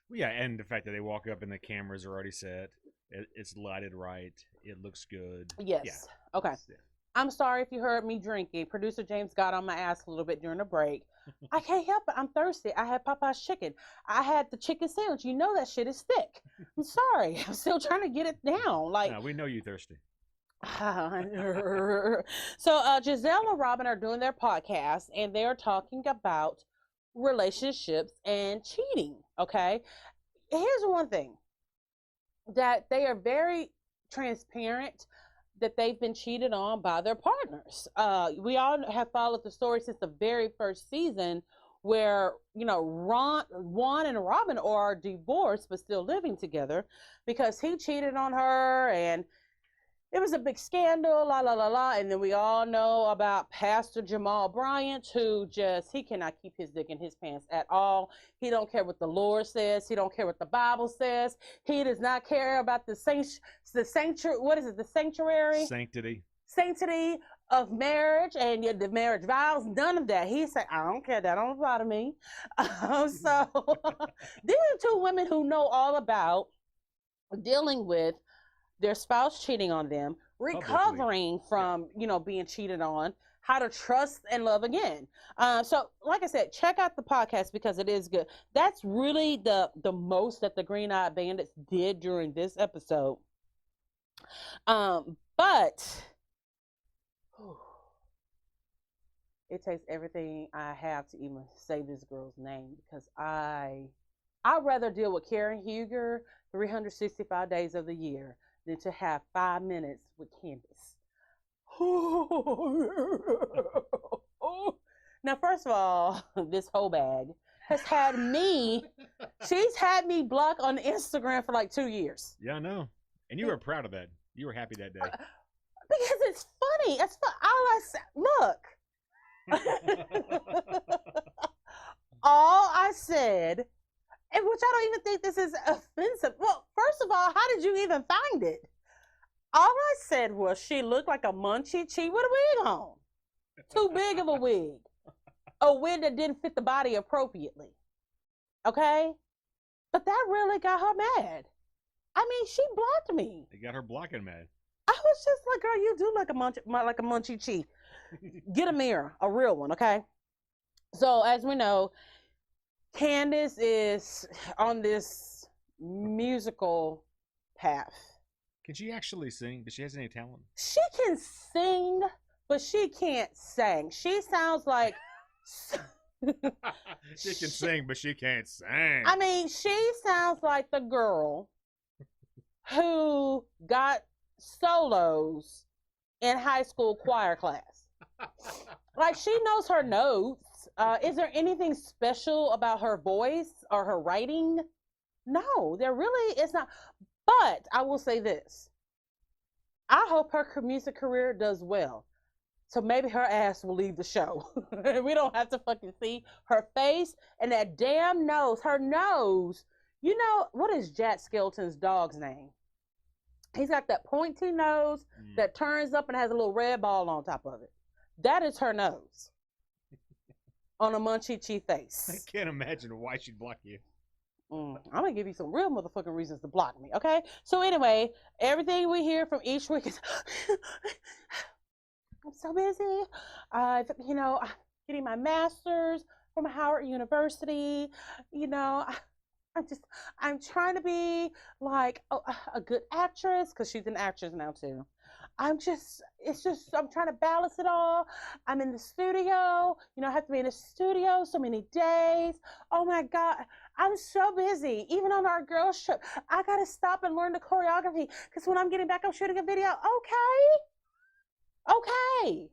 Well, yeah, and the fact that they walk up and the cameras are already set, it's lighted right, it looks good. Yes. Yeah. Okay. Yeah. I'm sorry if you heard me drinking. Producer James got on my ass a little bit during the break. I can't help it. I'm thirsty. I had Popeye's chicken. I had the chicken sandwich. You know that shit is thick. I'm sorry. I'm still trying to get it down. Like, no, we know you thirsty. So Giselle and Robin are doing their podcast, and they're talking about relationships and cheating. Okay, here's one thing that they are very transparent that they've been cheated on by their partners. We all have followed the story since the very first season, where, you know, Juan and Robin are divorced but still living together because he cheated on her, and it was a big scandal, la la la la. And then we all know about Pastor Jamal Bryant, who he cannot keep his dick in his pants at all. He don't care what the Lord says. He don't care what the Bible says. He does not care about the sanctuary. What is it? The sanctuary? Sanctity of marriage and the marriage vows. None of that. He said, "I don't care. That don't apply to me." So these are two women who know all about dealing with their spouse cheating on them, recovering from, you know, being cheated on, how to trust and love again. So like I said, check out the podcast because it is good. That's really the most that the Green-Eyed Bandits did during this episode. But it takes everything I have to even say this girl's name, because I'd rather deal with Karen Huger 365 days of the year than to have 5 minutes with Candace. Now, first of all, this whole bag has had me, she's had me blocked on Instagram for like 2 years. Yeah, I know. And you were proud of that. You were happy that day. Because it's funny. It's fun. All I said, look. All I said, and which I don't even think this is offensive. Well, first of all, how did you even find it? All I said was she looked like a munchie cheat with a wig on. Too big of a wig. A wig that didn't fit the body appropriately. Okay? But that really got her mad. I mean, she blocked me. It got her blocking mad. I was just like, girl, you do like a munchie cheat. Get a mirror, a real one, okay? So, as we know, Candace is on this musical path. Can she actually sing? Does she have any talent? She can sing, but she can't sing. She sounds like She can sing, but she can't sing. I mean, she sounds like the girl who got solos in high school choir class. Like, she knows her notes. Is there anything special about her voice or her writing? No, there really is not. But I will say this. I hope her music career does well. So maybe her ass will leave the show. We don't have to fucking see her face and that damn nose. Her nose. You know, what is Jack Skellington's dog's name? He's got that pointy nose that turns up and has a little red ball on top of it. That is her nose. On a munchie face. I can't imagine why she'd block you. I'm going to give you some real motherfucking reasons to block me, okay? So anyway, everything we hear from each week is, I'm so busy. You know, getting my master's from Howard University. You know, I'm trying to be like a good actress, because she's an actress now too. I'm trying to balance it all. I'm in the studio. You know, I have to be in the studio so many days. Oh my God. I'm so busy. Even on our girls trip, I got to stop and learn the choreography, because when I'm getting back, I'm shooting a video. Okay.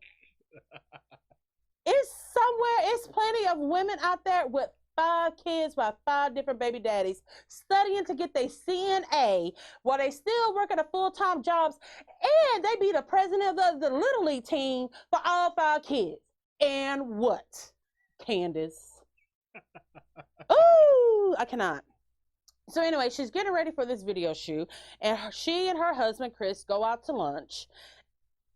It's plenty of women out there with 5 kids by 5 different baby daddies studying to get their CNA while they still working a full-time jobs, and they be the president of the Little League team for all 5 kids. And what? Candace. Ooh, I cannot. So anyway, she's getting ready for this video shoot, and she and her husband, Chris, go out to lunch.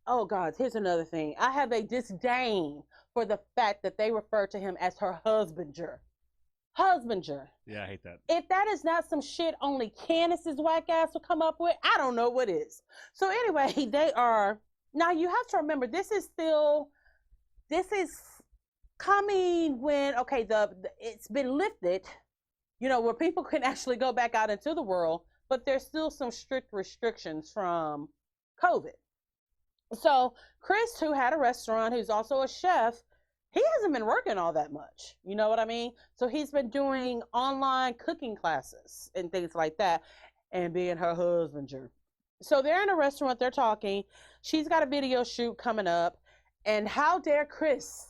Oh, God, here's another thing. I have a disdain for the fact that they refer to him as her husbanger. Yeah, I hate that. If that is not some shit only Candace's whack ass will come up with, I don't know what is. So anyway, they are, now you have to remember, this is coming when, okay, it's been lifted, you know, where people can actually go back out into the world, but there's still some strict restrictions from COVID. So Chris, who had a restaurant, who's also a chef, he hasn't been working all that much. You know what I mean? So he's been doing online cooking classes and things like that, and being her husbanger. So they're in a restaurant, they're talking. She's got a video shoot coming up, and how dare Chris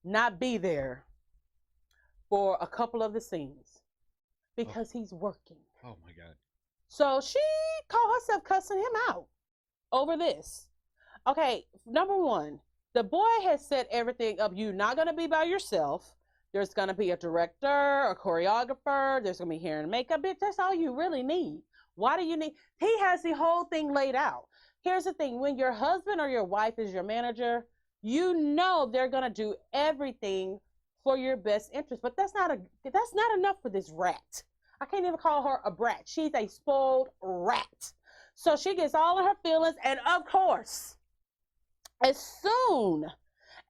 not be there for a couple of the scenes, because he's working. Oh my God. So she called herself cussing him out over this. Okay, number one, the boy has set everything up. You're not going to be by yourself. There's going to be a director, a choreographer. There's going to be hair and makeup. Bitch, that's all you really need. Why do you need? He has the whole thing laid out. Here's the thing. When your husband or your wife is your manager, you know they're going to do everything for your best interest. But that's not enough for this rat. I can't even call her a brat. She's a spoiled rat. So she gets all of her feelings, and of course, as soon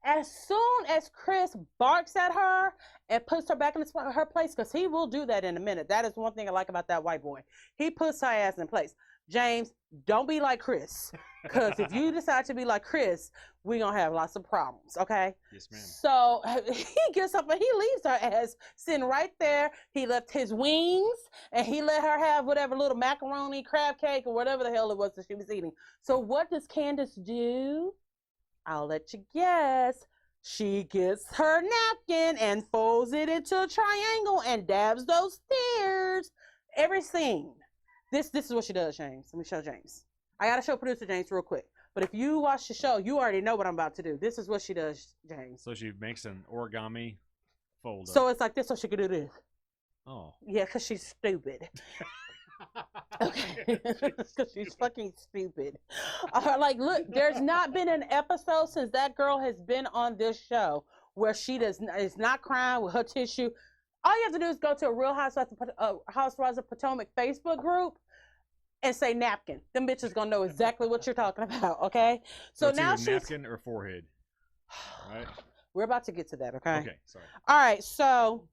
as Chris barks at her and puts her back in her place, because he will do that in a minute. That is one thing I like about that white boy. He puts her ass in place. James, don't be like Chris, because if you decide to be like Chris, we're going to have lots of problems, okay? Yes, ma'am. So he gets up and he leaves her ass sitting right there. He left his wings, and he let her have whatever little macaroni, crab cake, or whatever the hell it was that she was eating. So what does Candace do? I'll let you guess. She gets her napkin and folds it into a triangle and dabs those tears. Every scene. This is what she does, James. Let me show James. I got to show producer James real quick. But if you watch the show, you already know what I'm about to do. This is what she does, James. So she makes an origami fold. So it's like this, so she can do this. Oh. Yeah, because she's stupid. Okay, because she's fucking stupid. Like, look, there's not been an episode since that girl has been on this show where she is not crying with her tissue. All you have to do is go to a Real Housewives of Potomac Facebook group and say napkin. Them bitches gonna know exactly what you're talking about. Okay, so it's now she's napkin or forehead. Right. We're about to get to that. Okay. Okay. Sorry. All right. So,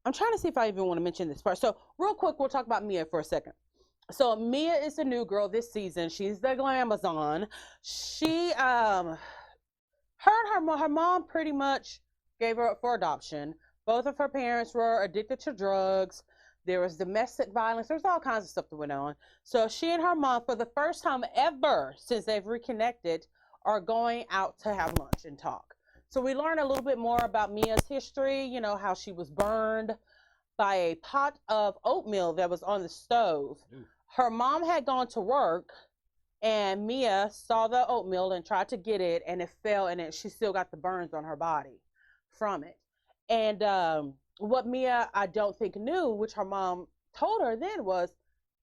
I'm trying to see if I even want to mention this part. So real quick, we'll talk about Mia for a second. So Mia is the new girl this season. She's the glamazon. She her mom pretty much gave her up for adoption. Both of her parents were addicted to drugs. There was domestic violence. There was all kinds of stuff that went on. So she and her mom, for the first time ever since they've reconnected, are going out to have lunch and talk. So we learn a little bit more about Mia's history, you know, how she was burned by a pot of oatmeal that was on the stove. Ooh. Her mom had gone to work, and Mia saw the oatmeal and tried to get it, and it fell, and she still got the burns on her body from it. And what Mia, I don't think, knew, which her mom told her then, was,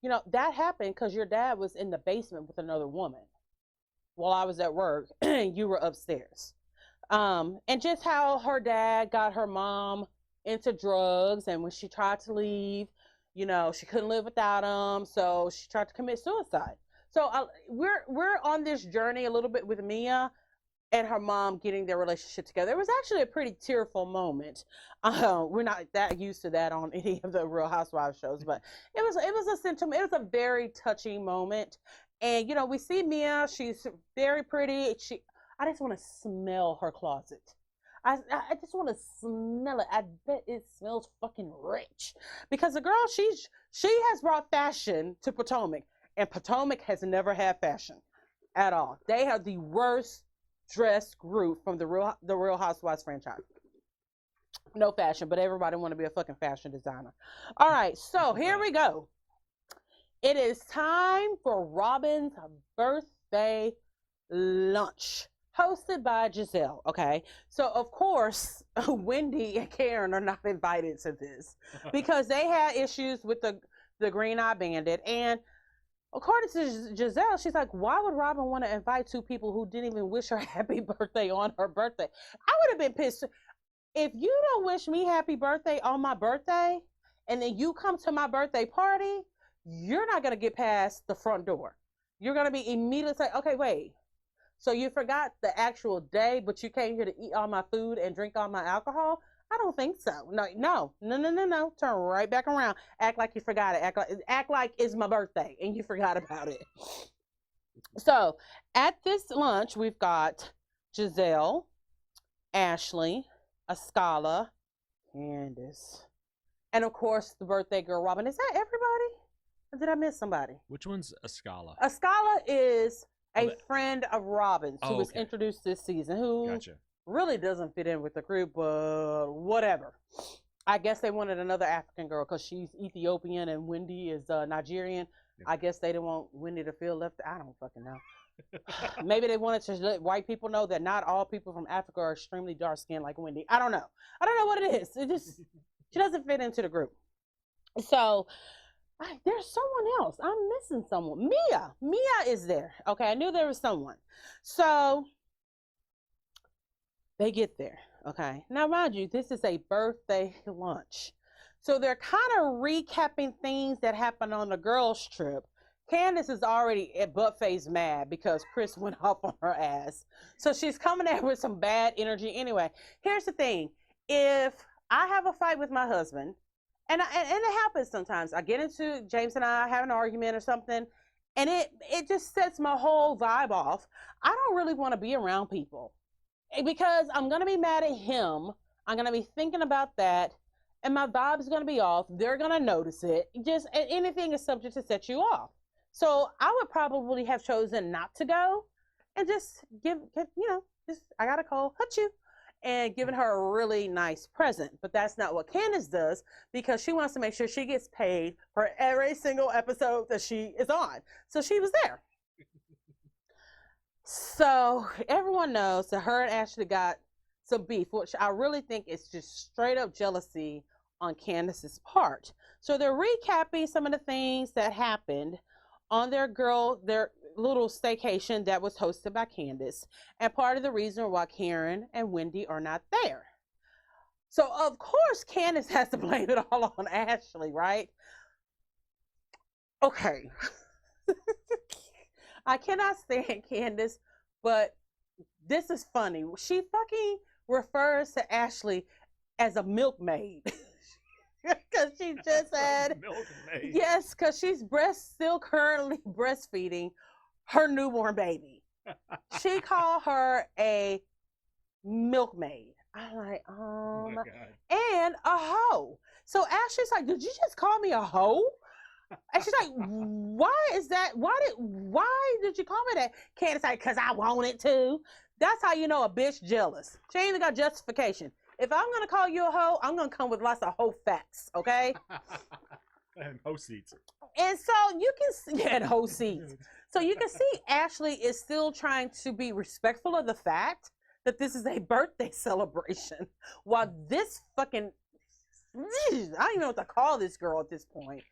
you know, that happened because your dad was in the basement with another woman while I was at work and you were upstairs. And just how her dad got her mom into drugs, and when she tried to leave, you know, she couldn't live without him, so she tried to commit suicide. So we're on this journey a little bit with Mia and her mom getting their relationship together. It was actually a pretty tearful moment. We're not that used to that on any of the Real Housewives shows, but it was a sentiment. It was a very touching moment. And, you know, we see Mia. She's very pretty. I just want to smell her closet. I just want to smell it. I bet it smells fucking rich. Because the girl, she has brought fashion to Potomac. And Potomac has never had fashion at all. They have the worst dressed group from the Real Housewives franchise. No fashion, but everybody want to be a fucking fashion designer. All right, so here we go. It is time for Robin's birthday lunch, hosted by Giselle. Okay, so of course Wendy and Karen are not invited to this because they had issues with the green-eyed bandit. And according to Giselle, she's like, why would Robin want to invite two people who didn't even wish her happy birthday on her birthday? I would have been pissed. If you don't wish me happy birthday on my birthday, and then you come to my birthday party, you're not going to get past the front door. You're going to be immediately say, okay, wait. So you forgot the actual day, but you came here to eat all my food and drink all my alcohol? I don't think so. No. Turn right back around. Act like you forgot it. Act like it's my birthday and you forgot about it. So at this lunch, we've got Giselle, Ashley, Ascala, Candace, and of course the birthday girl, Robin. Is that everybody? Or did I miss somebody? Which one's Ascala? Ascala is a friend of Robin's who was introduced this season, who really doesn't fit in with the group, but whatever. I guess they wanted another African girl because she's Ethiopian and Wendy is Nigerian. Yeah. I guess they didn't want Wendy to feel left. I don't fucking know. Maybe they wanted to let white people know that not all people from Africa are extremely dark skinned like Wendy. I don't know. I don't know what it is. It just, she doesn't fit into the group. So there's someone else. I'm missing someone. Mia is there. Okay, I knew there was someone. So they get there. Okay. Now, mind you, this is a birthday lunch. So they're kind of recapping things that happened on the girls' trip. Candace is already at butt-face mad because Chris went off on her ass. So she's coming there with some bad energy. Anyway, here's the thing. If I have a fight with my husband, and it happens sometimes, I get into, James and I have an argument or something, and it just sets my whole vibe off. I don't really want to be around people because I'm going to be mad at him. I'm going to be thinking about that, and my vibe's going to be off. They're going to notice it. Just anything is subject to set you off. So I would probably have chosen not to go and just give I got a call, hut you, and giving her a really nice present. But that's not what Candace does because she wants to make sure she gets paid for every single episode that she is on. So she was there. So everyone knows that her and Ashley got some beef, which I really think is just straight up jealousy on Candace's part. So they're recapping some of the things that happened on their little staycation that was hosted by Candace, and part of the reason why Karen and Wendy are not there. So of course Candace has to blame it all on Ashley, right? Okay. I cannot stand Candace, but this is funny. She fucking refers to Ashley as a milkmaid. Because she just had milkmaid. Yes, because she's still currently breastfeeding her newborn baby. She called her a milkmaid. I'm like, Oh my God. and a hoe. So Ashley's like, did you just call me a hoe? And she's like, why is that? Why did you call me that? Candace like, cause I wanted to. That's how you know a bitch jealous. She ain't even got justification. If I'm gonna call you a hoe, I'm gonna come with lots of hoe facts, okay? And hoe seats. And so you can see, and hoe seats. So you can see Ashley is still trying to be respectful of the fact that this is a birthday celebration, while this fucking, I don't even know what to call this girl at this point,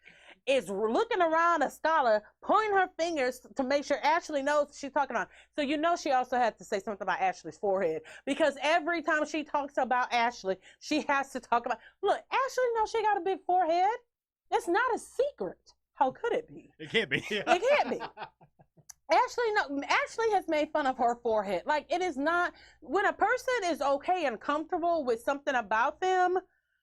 is looking around a scholar, pointing her fingers to make sure Ashley knows what she's talking about. So you know she also had to say something about Ashley's forehead, because every time she talks about Ashley, she has to talk about, look, Ashley knows she got a big forehead. It's not a secret. How could it be? It can't be. It can't be. Ashley has made fun of her forehead. Like, it is not, when a person is okay and comfortable with something about them,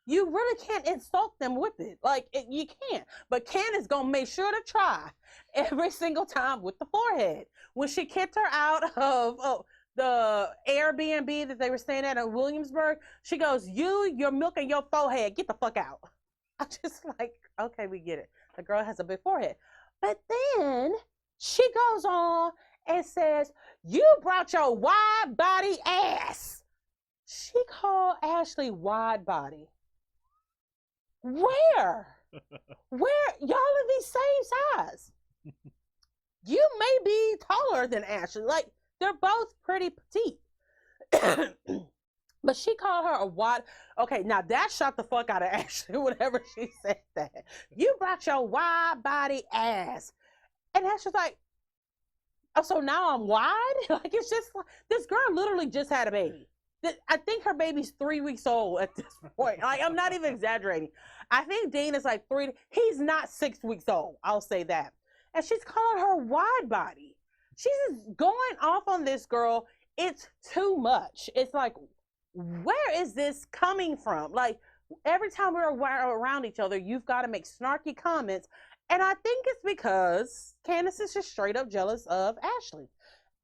you really can't insult them with it. Like, you can't. But Candace gonna make sure to try every single time with the forehead. When she kicked her out of the Airbnb that they were staying at in Williamsburg, she goes, your milk and your forehead, get the fuck out. I'm just like, okay, we get it. The girl has a big forehead. But then she goes on and says, you brought your wide body ass. She called Ashley wide body. Where? Y'all are the same size. You may be taller than Ashley. Like, they're both pretty petite. But she called her a wide. Okay, now that shot the fuck out of Ashley whenever she said that. You brought your wide body ass. And Ashley's like, oh, so now I'm wide? Like, it's just, this girl literally just had a baby. I think her baby's 3 weeks old at this point. Like, I'm not even exaggerating. I think Dean is like 3. He's not 6 weeks old. I'll say that. And she's calling her wide body. She's just going off on this girl. It's too much. It's like, where is this coming from? Like, every time we're around each other, you've got to make snarky comments. And I think it's because Candace is just straight up jealous of Ashley.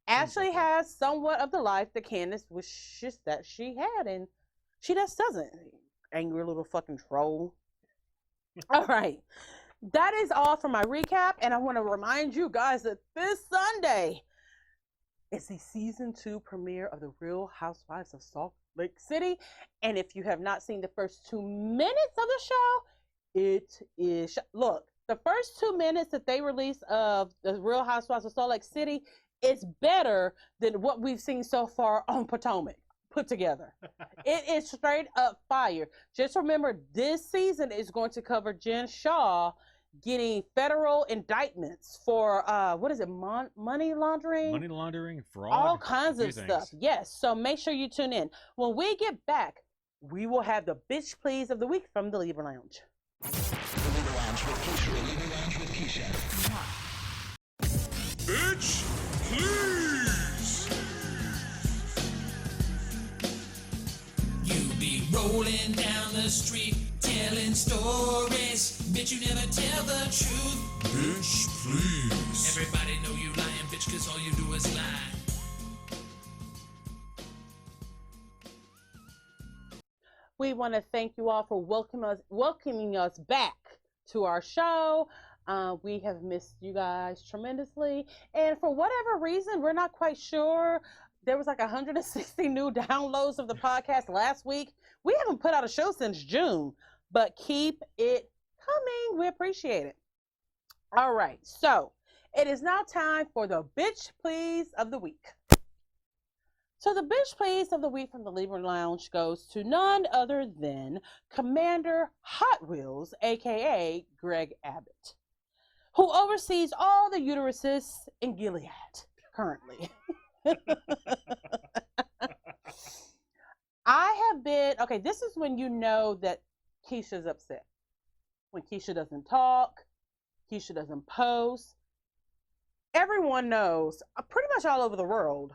Ashley has somewhat of the life that Candace wishes that she had, and she just doesn't. Angry little fucking troll. All right. That is all for my recap, and I want to remind you guys that this Sunday is the season 2 premiere of The Real Housewives of Salt Lake City. And if you have not seen the first 2 minutes of the show, it is, look, the first 2 minutes that they released of The Real Housewives of Salt Lake City is better than what we've seen so far on Potomac put together. It is straight up fire. Just remember, this season is going to cover Jen Shaw getting federal indictments for what is it, money laundering, fraud, all kinds of stuff. Yes, so make sure you tune in. When we get back, we will have the bitch please of the week from the Libra Lounge. The Libra Lounge with Keisha. The Libra Lounge with Keisha. Bitch, please. You be rolling down the street, telling stories. Bitch, you never tell the truth. Bitch, please. Everybody know you lying, bitch, cause all you do is lie. We want to thank you all for welcoming us back to our show. We have missed you guys tremendously. And for whatever reason, we're not quite sure. There was like 160 new downloads of the podcast last week. We haven't put out a show since June, but keep it coming. We appreciate it. All right. So it is now time for the bitch please of the week. So the bitch please of the week from the Libra Lounge goes to none other than Commander Hot Wheels, aka Greg Abbott, who oversees all the uteruses in Gilead currently. I have been, okay, this is when you know that Keisha's upset. When Keisha doesn't talk, Keisha doesn't post. Everyone knows, pretty much all over the world,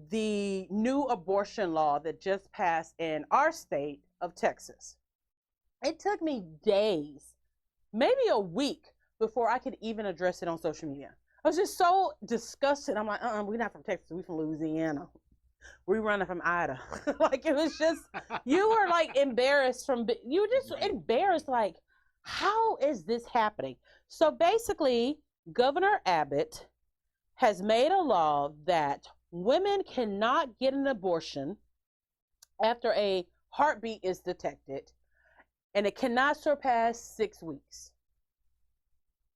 the new abortion law that just passed in our state of Texas. It took me days, maybe a week, before I could even address it on social media. I was just so disgusted. I'm like, we're not from Texas, we're from Louisiana. we running from Ida. Like, it was just, you were like embarrassed you were just embarrassed, like, how is this happening? So basically, Governor Abbott has made a law that women cannot get an abortion after a heartbeat is detected, and it cannot surpass 6 weeks.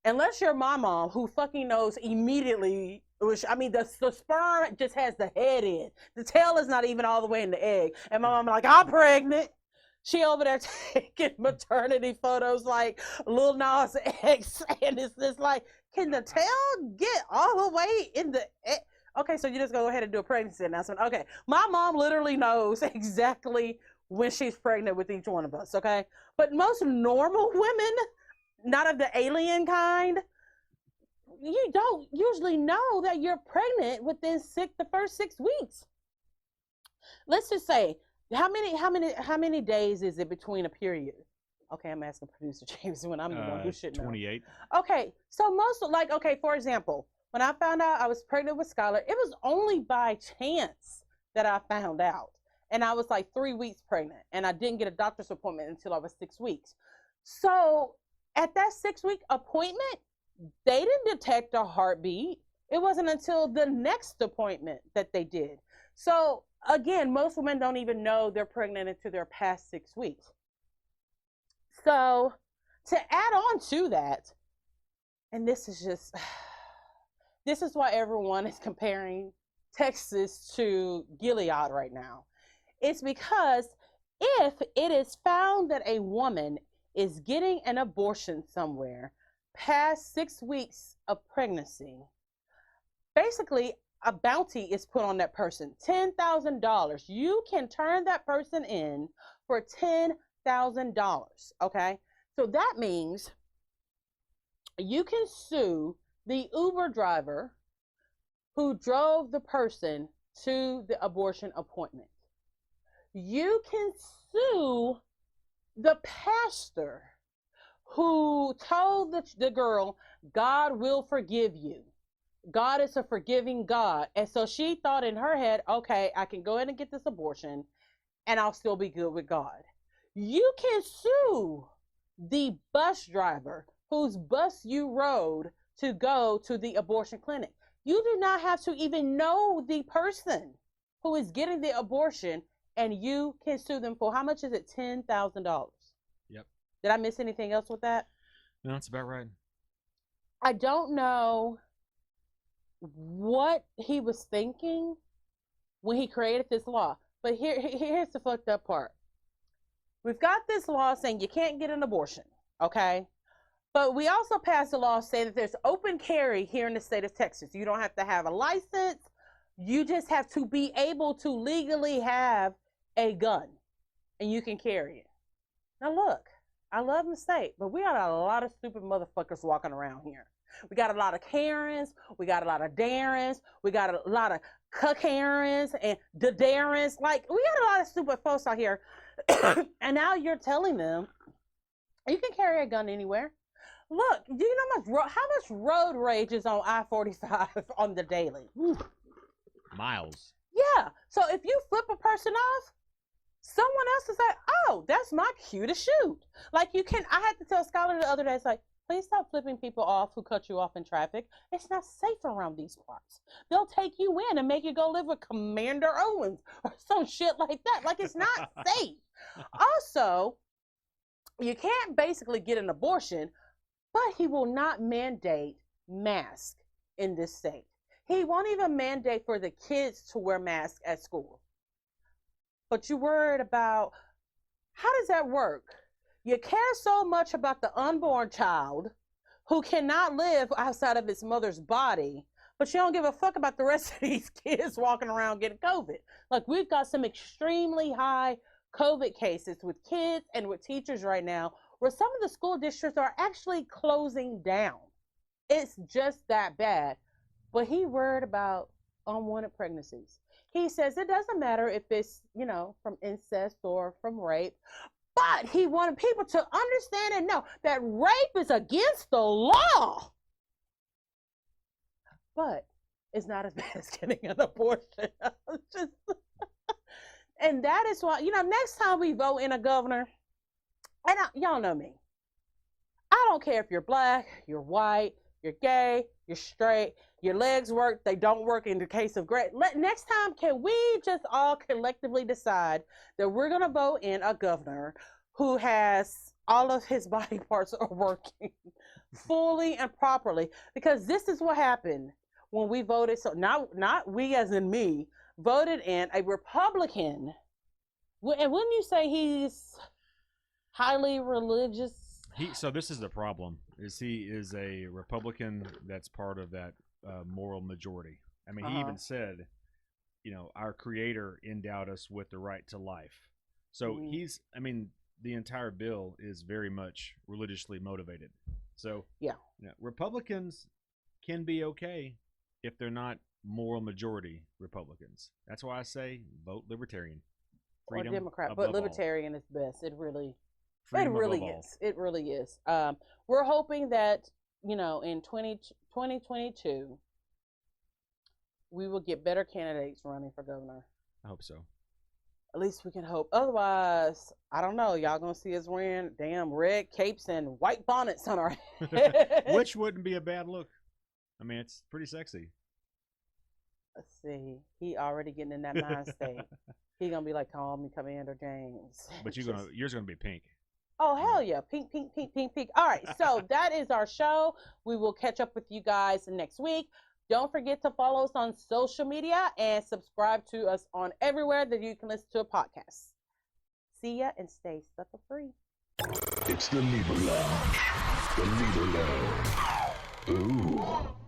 Unless you're my mom, who fucking knows immediately, which, I mean, the sperm just has the head in. The tail is not even all the way in the egg. And my mom like, I'm pregnant. She over there taking maternity photos like Lil Nas X. And it's just like, can the tail get all the way in the egg? Okay, so you just go ahead and do a pregnancy announcement. Okay, my mom literally knows exactly when she's pregnant with each one of us, okay? But most normal women, not of the alien kind, you don't usually know that you're pregnant within the first 6 weeks. Let's just say, how many days is it between a period? Okay, I'm asking producer James when I'm the one who should know. 28. Okay, so most, like, okay, for example, when I found out I was pregnant with Skylar, it was only by chance that I found out. And I was like 3 weeks pregnant, and I didn't get a doctor's appointment until I was 6 weeks. So at that 6-week appointment, they didn't detect a heartbeat. It wasn't until the next appointment that they did. So again, most women don't even know they're pregnant until they're past 6 weeks. So to add on to that, and this is why everyone is comparing Texas to Gilead right now. It's because if it is found that a woman is getting an abortion somewhere past 6 weeks of pregnancy, basically a bounty is put on that person, $10,000. You can turn that person in for $10,000, okay? So that means you can sue the Uber driver who drove the person to the abortion appointment. You can sue the pastor who told the girl, God will forgive you. God is a forgiving God. And so she thought in her head, okay, I can go ahead and get this abortion and I'll still be good with God. You can sue the bus driver whose bus you rode to go to the abortion clinic. You do not have to even know the person who is getting the abortion, and you can sue them for, how much is it? $10,000. Yep. Did I miss anything else with that? No, that's about right. I don't know what he was thinking when he created this law, but here's the fucked up part. We've got this law saying you can't get an abortion, okay? But we also passed a law saying that there's open carry here in the state of Texas. You don't have to have a license. You just have to be able to legally have a gun, and you can carry it. Now look, I love the state, but we got a lot of stupid motherfuckers walking around here. We got a lot of Karens, we got a lot of Darrens, we got a lot of Karens and the Darrens. Like, we got a lot of stupid folks out here. And now you're telling them you can carry a gun anywhere. Look, do you know how much road rage is on I-45 on the daily? Miles. Yeah. So if you flip a person off, someone else is like, oh, that's my cue to shoot. Like, you can, I had to tell Skylar the other day, it's like, please stop flipping people off who cut you off in traffic. It's not safe around these parts. They'll take you in and make you go live with Commander Owens or some shit like that. Like, it's not safe. Also, you can't basically get an abortion, but he will not mandate masks in this state. He won't even mandate for the kids to wear masks at school. But you're worried about, how does that work? You care so much about the unborn child who cannot live outside of its mother's body, but you don't give a fuck about the rest of these kids walking around getting COVID. Like, we've got some extremely high COVID cases with kids and with teachers right now, where some of the school districts are actually closing down. It's just that bad. But he worried about unwanted pregnancies. He says it doesn't matter if it's, from incest or from rape, but he wanted people to understand and know that rape is against the law. But is not as bad as getting an abortion. Just, and that is why, next time we vote in a governor, and y'all know me, I don't care if you're black, you're white, you're gay, you're straight, your legs work, they don't work in the case of gray. Next time, can we just all collectively decide that we're going to vote in a governor who has all of his body parts are working fully and properly? Because this is what happened when we voted. So not we as in me, voted in a Republican. And wouldn't you say he's highly religious? So this is the problem, is he is a Republican that's part of that moral majority. I mean, he even said, our creator endowed us with the right to life. So the entire bill is very much religiously motivated. So Republicans can be okay if they're not moral majority Republicans. That's why I say vote Libertarian. Freedom or Democrat, but Libertarian is best. It really is. It really is. We're hoping that, in 2022, we will get better candidates running for governor. I hope so. At least we can hope. Otherwise, I don't know. Y'all gonna see us wearing damn red capes and white bonnets on our head. Which wouldn't be a bad look. I mean, it's pretty sexy. Let's see. He already getting in that mind state. He gonna be like, call me Commander James. But yours gonna be pink. Oh, hell yeah. Pink, pink, pink, pink, pink. All right. So that is our show. We will catch up with you guys next week. Don't forget to follow us on social media and subscribe to us on everywhere that you can listen to a podcast. See ya and stay sucker free. It's the Libra Lounge. The Libra Lounge. Ooh.